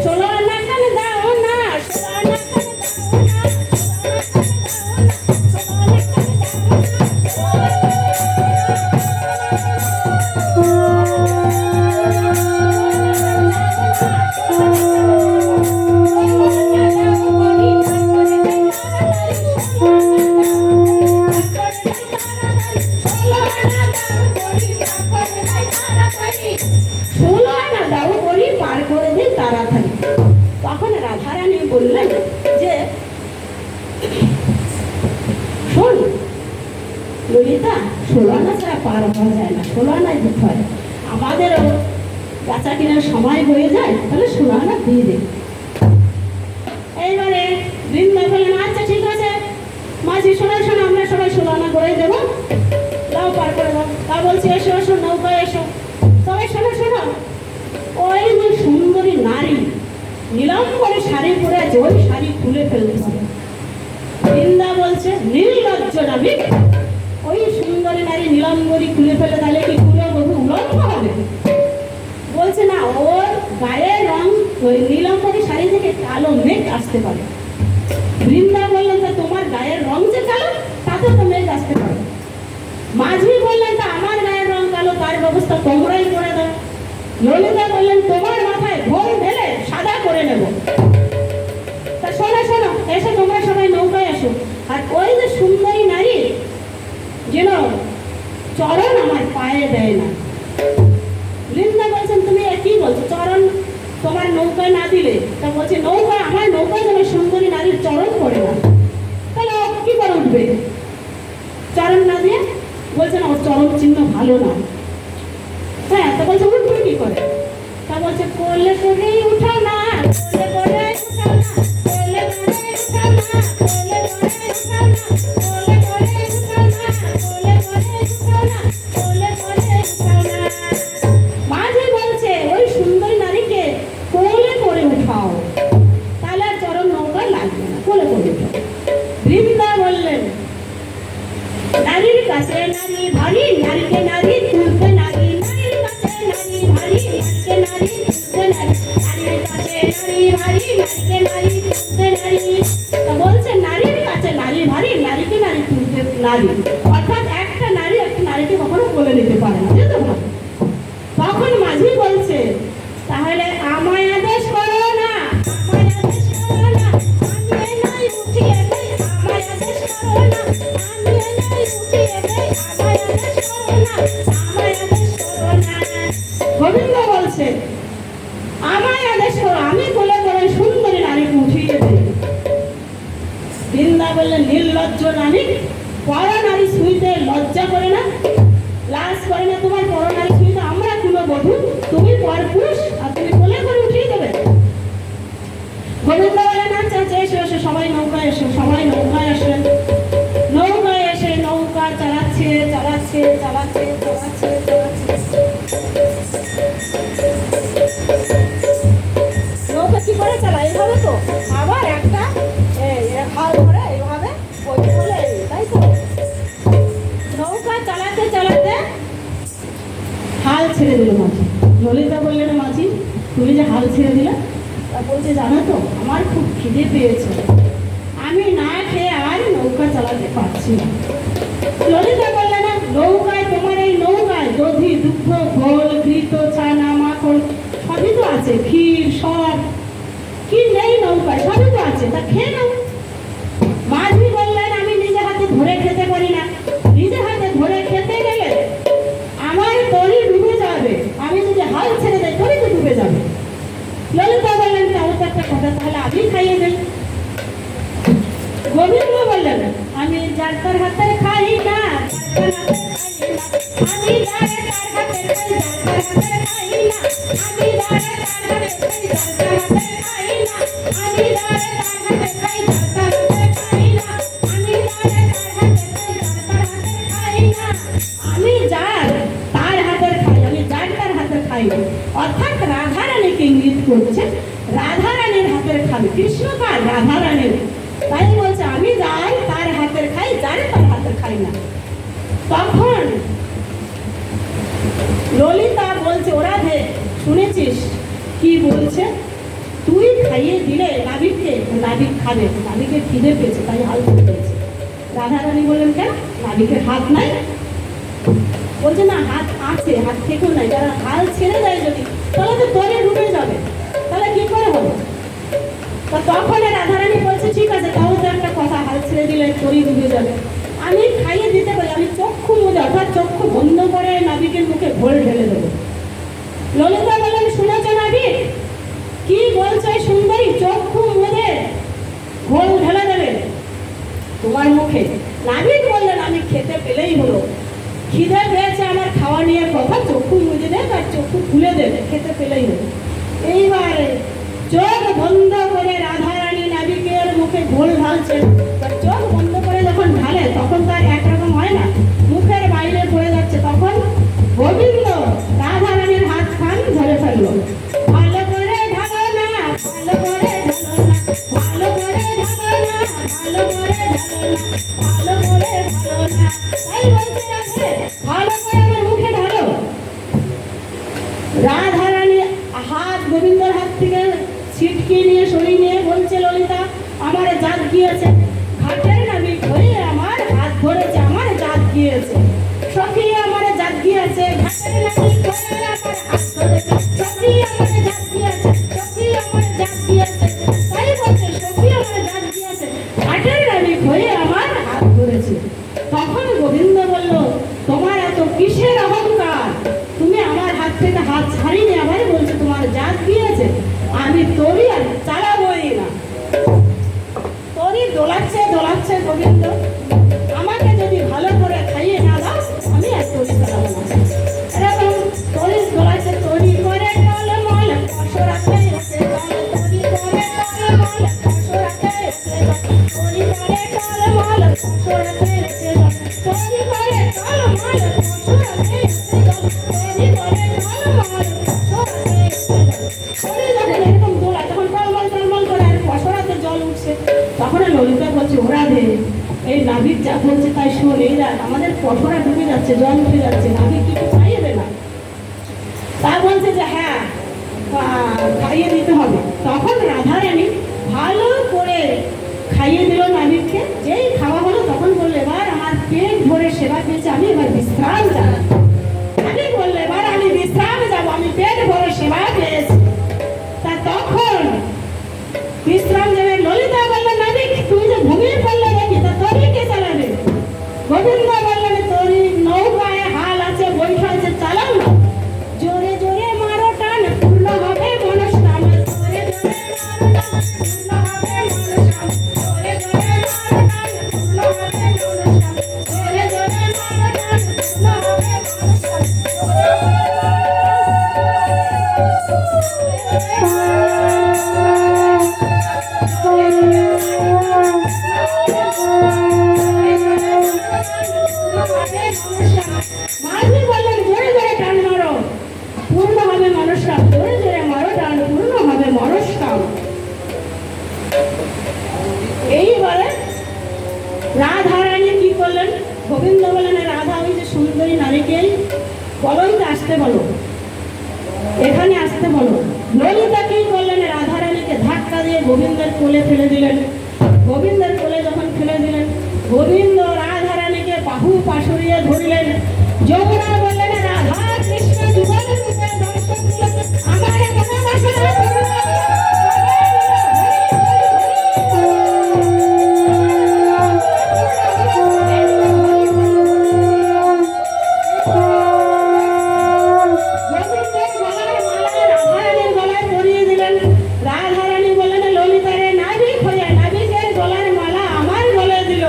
Speaker 3: 16 আনা কেন দাও না, 16 আনা কেন দাও না, 16 আনা কেন দাও না, 16 আনা কেন দাও ললিতা 16 আনা ছাড়া পার হওয়া যায় না, 16 আনায় দিতে হয়। আমাদেরও বেচা কেনার সময় হয়ে যায়, তাহলে 16 আনা দিয়ে দে। এইবারে বৃন্দা বললেন আচ্ছা ঠিক আছে মাঝি, শোনো শোনো, আমরা সবাই 16 আনা করে দেবো, দাও পার করে দাও। তা বলছে এসো এসো, নৌকায় এসো। সবাই শোনো শোনো, ওই যে সুন্দরী নারী নীলাম্বরে শাড়ি পরে আছে, ওই শাড়ি খুলে ফেলতে হবে। বৃন্দা বলছে নির্লজ্জ নাবিক, ওই সুন্দরী নারী নীলাম্বরী খুলে ফেলে তাহলে কি পুরো বহু উলঙ্গ হবে? বলছে না, ওর গায়ের রং ওই নীলাম্বরী শাড়ি থেকে কালো মেঘ আসতে পারে। বৃন্দা বললেন তা তোমার গায়ের রং যে কালো, তাতে তো মেঘ আসতে পারে। মাঝি বললেন তা আমার গায়ের রং কালো, তার ব্যবস্থা তোমরাই করে দাও। ললিতা বললেন তোমার মাথায় ঘোল ঢেলে সাদা করে নেব। তা শোনো শোনো, এসে তোমরা সবাই নৌকায় এসো। আর ওই যে সুন্দরী নারী যেন চরণ আমার পায়ে দেয় না। বৃন্দা বলছেন তুমি কি বলছো, চরণ তোমার নৌকায় না দিলে? তা বলছে নৌকায়, আমার নৌকায় যেন সুন্দরী নারীর চরণ পড়ে না। তাহলে ও কি করে উঠবে চরণ না দিয়ে? বলছে না, ওর চরণ চিহ্ন ভালো না। হ্যাঁ, তা বলছে উঠবে কি করে? তা বলছে কোলে করেই উঠাও না, কোলে করে উঠাও না, কোলে করে উঠাও না, কোলে করে উঠাও না, কোলে করে উঠাও না, কোলে করে উঠাও না, কোলে করে উঠাও না। মাঝি বলছে ওই সুন্দর নারীকে কোলে করে উঠাও, তাহলে আর চরণ নৌকায় লাগবে না, কোলে করে উঠাও। বৃন্দা বললেন নারীর কাছে নারী ভারী, নারীকে নারী তুলতে নারী, নারীর কাছে নারী ভারী, নারীকে নারী তুলতে নারী, নারীর কাছে নারী ভারী, নারীকে নারী তুলতে নারী। তা বলছে নারীর কাছে নারী ভারী, নারীকে নারী তুলতে নারী, অর্থাৎ একটা নারী একটা নারীকে কখনো কোলে নিতে পারে না, বুঝতে পারো? তখন মাঝি বলছে তাহলে আমায় আদেশ করো না, আমায় আদেশ করো না, আমি নাই উঠিয়ে দেই, আমায় আদেশ করো না, আমি নাই উঠিয়ে দেই, আমায় আদেশ করো না, আমায় আদেশ করো না। গোবিন্দ বলছে আমায় আদেশ করো, আমি কোলে করে সুন্দরী নারীকে উঠিয়ে দেই। বৃন্দা বললেন নির্লজ্জ নারী, পর নারী শুইতে লজ্জা করে না, লাজ করে না তোমার পর নারী শুইতে? আমরা কোনো বধূ, তুমি পর পুরুষ, আর তুমি কোলে করে উঠিয়ে দেবে? গোবিন্দ বলেন আচ্ছা আচ্ছা এসো এসো, সবাই নৌকায় এসো। সবাই নৌকায় আসলেন। নৌকায় এসে নৌকা চালাচ্ছে চালাচ্ছে চালাচ্ছে চালাচ্ছে চালাচ্ছে। নৌকা কি করে চালায়? এইভাবে তো, আবার একটা হাল ধরে এইভাবে ওই বলে, তাই তো? নৌকা চালাতে চালাতে হাল ছেড়ে দিল মাঝি। ললিতা বললেন মাঝি তুমি যে হাল ছেড়ে দিলে? তা বলছে জানো তো আমার খুব খিদে পেয়েছে, আমি না খেয়ে আর নৌকা চালাতে পারছি না। ললিতা বললেন না, নৌকায় তোমার এই নৌকায় দধি দুগ্ধ ঘোল ঘৃত ছানা মাখন সবই তো আছে, ক্ষীর সব কি নেই নৌকায়? সবই তো আছে, তা খেয়ে নাও। মাঝি বললেন আমি নিজে হাতে ধরে খেতে পারি না, নিজে হাতে ধরে খেতে গেলে আমার তরি ডুবে যাবে, আমি যদি হাল ছেড়ে দেয় তরি তো ডুবে যাবে। ললিতা বললেন তাও তো একটা কথা, তাহলে আমি খাইয়ে দেই। গোবিন্দ বললেন আমি যার তার হাতে খাই না, আমি যারে তার হাতে খাই, যার তার হাতে খাই না, আমি যারে তার হাতে খাই, যার তার হাতে খাই না, আমি যারে তার হাতে খাই, যার তার হাতে খাই না, আমি যারে তার হাতে খাই, যার তার হাতে খাই না, আমি যার তার হাতের খাই, আমি যার তার হাতের খাই না। অর্থাৎ রাধারানীকে ইঙ্গিত করছে, রাধারানীর হাতের খাবে। কৃষ্ণ কার? রাধারানীর। তাই বলছে আমি যাই তার হাতের খাই, যারে তার হাতের খাই না। তখন ললিতা বলছে ওরা শুনেছিস কি বলছে? তুই খাইয়ে দিলে নাবিককে, নাবিক খাবে, নাবিকের খিদে পেয়েছে তাই হাল ধরে পেয়েছে। রাধারানী বললেন কেন? নাবিকের হাত নাই? বলছে না হাত আছে, হাত থেকেও নাই, যারা হাল ছেড়ে দেয় যদি তাহলে তো তরে ডুবে যাবে, তাহলে কি করে হবে? তা তখন রাধারানী বলছে ঠিক আছে, তাও তো একটা কথা, হাল ছেড়ে দিলে তরি ডুবে যাবে, আমি খাইয়ে দিতে পারি, আমি চক্ষু মুজে অর্থাৎ চক্ষু বন্ধ করে নাবিকের মুখে ঘোল ঢেলে দেবো। ললিতা বললেন শুনেছ নাবিক কি বলছে সুন্দরী? চক্ষু মুজে ঘোল ঢেলে দেবে তোমার মুখে? নাবিক বললেন আমি খেতে পেলে পেলেই হলো। খিদে পেয়েছে আমার, খাওয়া নিয়ে কথা, চক্ষু মুজে দেখ আর চক্ষু খুলে দেবে, খেতে পেলেই হলো। এইবারে চোখ বন্ধ করে রাধারানী নাবিকের মুখে ঘোল ঢালছেন। চোখ বন্ধ করে যখন ঢালে তখন তার একরকম হয় না, মুখের বাইরে পড়ে যাচ্ছে। তখন গোবিন্দ রাধারানীর হাত খান ধরে ফেললো। ভালো করে ঢালো না, ভালো করে ঢালো না, ভালো করে ঢালো না, ভালো করে ঢালো না, ভালো করে ঢালো না। তাই বলছে রাধে, ভালো করে আমার মুখে ঢালো। রাধারানী হাত গোবিন্দর হাত থেকে ছিটকে নিয়ে সরিয়ে নিয়ে বলছে, ললিতা আমার জাত গিয়েছে, ঘাটের নাবিক হয়ে আমার হাত ধরেছে, আমার জাত গিয়েছে। সখী আমার জাত গিয়েছে, ঘাটের নাবিক হয়ে আমার হাত ধরেছে, সখী আমার জাত গিয়েছে, সখী আমার জাত গিয়েছে। তাই বলছে সখী আমার জাত গিয়েছে, ঘাটের নাবিক হয়ে আমার হাত ধরেছে। তখন গোবিন্দ বলল, তোমার এত কিসের অহংকার? তুমি আমার হাত থেকে হাত ছাড়িয়ে আবার বলছো তোমার জাত গিয়েছে? আমি তরি আর চালাবোই না। তরি দোলাচ্ছে দোলাচ্ছে গোবিন্দ, আমাকে যদি ভালো করে খাইয়ে না দাও আমি আর তরি চালাবো না। এরকম তরি দোলাচ্ছে, তরি করে টলমল পশরাতে এসে জল, তরি করে টলমল পশরাতে এসে জল, তরি করে টলমল পশরাতে এসে জল, তরি করে টলমল পশরাতে এসে জল, তরি করে টলমল পশরাতে এসে জল। তরি যখন এরকম দোলায় তখন টলমল টলমল করে আর পশরাতে জল উঠছে। তখন ললিতা বলছে, ওরা দে এই নাবিক যা বলছে তাই শোন, এই রাত আমাদের পশরা ডুবে যাচ্ছে, জল উঠে যাচ্ছে, নাবিক কিছু খাইয়ে দে না। তা বলছে যে হ্যাঁ খাইয়ে দিতে হবে। তখন রাধারানী ভালো করে খাইয়ে দিল নাবিককে। যেই খাওয়া হলো তখন বললে, এবার আমার পেট ভরে সেবা পেয়েছে, আমি এবার বিশ্রাম যাব। নাবিক বললে, এবার আমি বিশ্রাম যাবো, আমি পেট ভরে সেবা পেয়েছি। তা তখন বিশ্রাম যাবে। ললিতা বললেন, নাবিক তুই যে ঘুমিয়ে পড়লে নাকি, তা তরি কে চালাবে? গোবিন্দ বললেন, তরি নৌকায় হাল আছে, বৈঠা আছে, চালাও না। জোরে জোরে মারো টান, পূর্ণ হবে মনস্কাম, জোরে জোরে মারো টান, পূর্ণ হবে মনস্কাম, জোরে জোরে মারো টান, পূর্ণ হবে মনস্কাম, জোরে জোরে মারো টান, পূর্ণ হবে মনস্কাম। মাঝি বললেন, জোরে জোরে টান মারো, পূর্ণ হবে মনস্কাম, জোরে জোরে মারো টান, পূর্ণ হবে মনস্কাম। এইবারে রাধারানী কি করলেন? গোবিন্দ বলেন, রাধা ওই যে সুন্দরী নারীকে বলোই তো আসতে বলো, এখানে আসতে বলো। ললিতা কি করলেন? রাধারানীকে ধাক্কা দিয়ে গোবিন্দের কোলে ফেলে দিলেন। গোবিন্দের কোলে যখন ফেলে দিলেন, গোবিন্দ রাধারানীকে বাহু পাশরিয়ে ধরলেন। যমুনা বললেন, রাধা কৃষ্ণ যুগল রূপে দর্শন দিল, আমার মনোবাসনা পূর্ণ হলো। রাধারানী বললেন, ললিতারে নাবিক হয়ে নাবিকের গলার মালা আমার গলে দিল,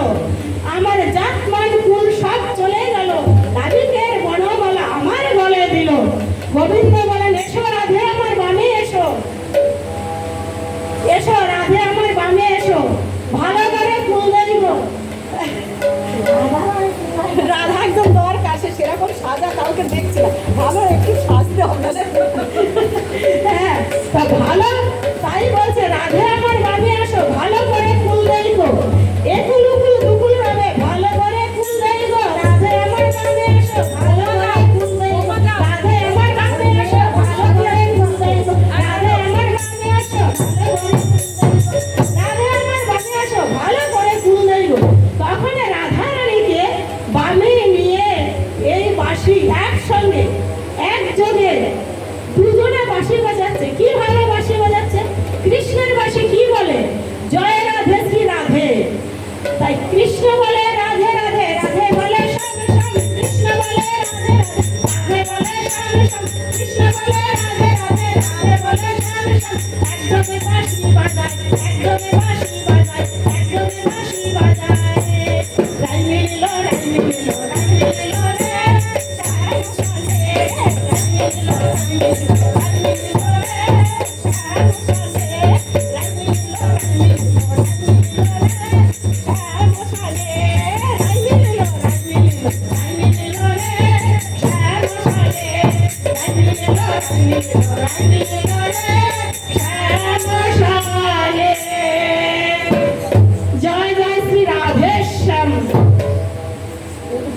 Speaker 3: আমার জাতমান কুল সব চলে গেল, নাবিকের বনমালা আমার গলে দিল। গোবিন্দ বলেন, এসো রাধে আমার বামে এসো, এসো রাধে আমার বামে এসো, ভালো করে ফুল দিব। রাধা একদম দরকার, সেরকম সাজা কাউকে দেখছি না, ভালো একটু সাজতে হবে। হ্যাঁ তা ভালো, তাই বলছে রাধে আমার বামে আসো, ভালো করে ফুল দেব, একুল উকুল দুকুল হবে, ভালো করে ফুল দেব। রাধে আমার বামে আসো, ভালো করে ফুল দেব, রাধে আমার বামে আসো, ভালো করে ফুল দেব, রাধে আমার বামে আসো, ভালো করে ফুল দেব, রাধে আমার বামে আসো, ভালো করে ফুল দেব। তখন রাধারানীকে বামে নিয়ে এই বাঁশি একসঙ্গে একযোগে দুজনে বাঁশি বাজাচ্ছে। কি ভালো বাঁশি বাজাচ্ছে! কৃষ্ণের বাঁশি কি বলে? জয় রাধে শ্রী রাধে। তাই কৃষ্ণ বলে রাধে রাধে, রাধে বলে শ্যাম শ্যাম, কৃষ্ণ বলে রাধে রাধে, রাধে বলে শ্যাম শ্যাম, কৃষ্ণ বলে রাধে রাধে, রাধে বলে শ্যাম শ্যাম। একযোগে বাঁশি বাজায়, একযোগে বাঁশি বাজায়, একযোগে বাঁশি বাজায়। রাই মিলিল, রাই মিলিল, রাই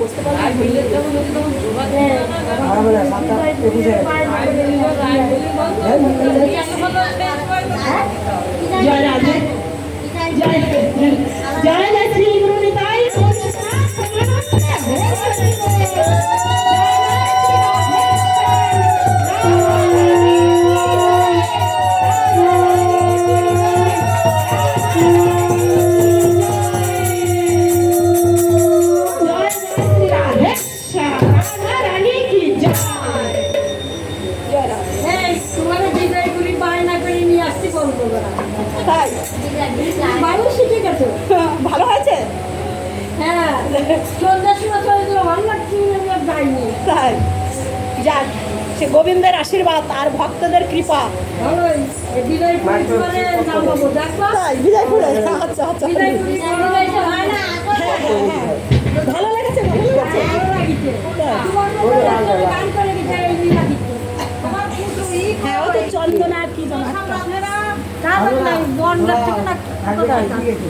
Speaker 2: বসতে পারবো
Speaker 1: হবে না 7টা 21
Speaker 3: জয় রাধে জয় জয় জয় শ্রী গুরু নিতাই
Speaker 2: মানুষ শিখে গেছে
Speaker 3: ভালো হয়েছে
Speaker 2: হ্যাঁ সন্ধ্যার সময় চলে গেলো ভালো লাগছে যাইনি
Speaker 3: তাই যাক সে গোবিন্দের আশীর্বাদ আর ভক্তদের কৃপা
Speaker 2: ভালোই বিজয়পুরি মানে নামাবো দেখো
Speaker 3: তাই বিজয়পুরে আচ্ছা আচ্ছা
Speaker 2: বিজয়পুরি হয় না
Speaker 3: ভালো লেগেছে ভালো লেগেছে
Speaker 2: ভালো লাগিছে তোমার মতো গান করে গেছে এই লাগিছে তোমার ফুটো ই
Speaker 3: হ্যাঁ ও তো চন্দনা কি জানো একটা।
Speaker 2: তারপর নাই বন লাগছে না
Speaker 1: কোথায় ঠিক আছে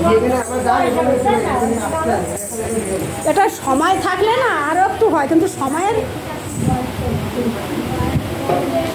Speaker 1: যেখানে আমরা যাই
Speaker 3: এটা সময় থাকলে না আরো একটু হয় কিন্তু সময়ের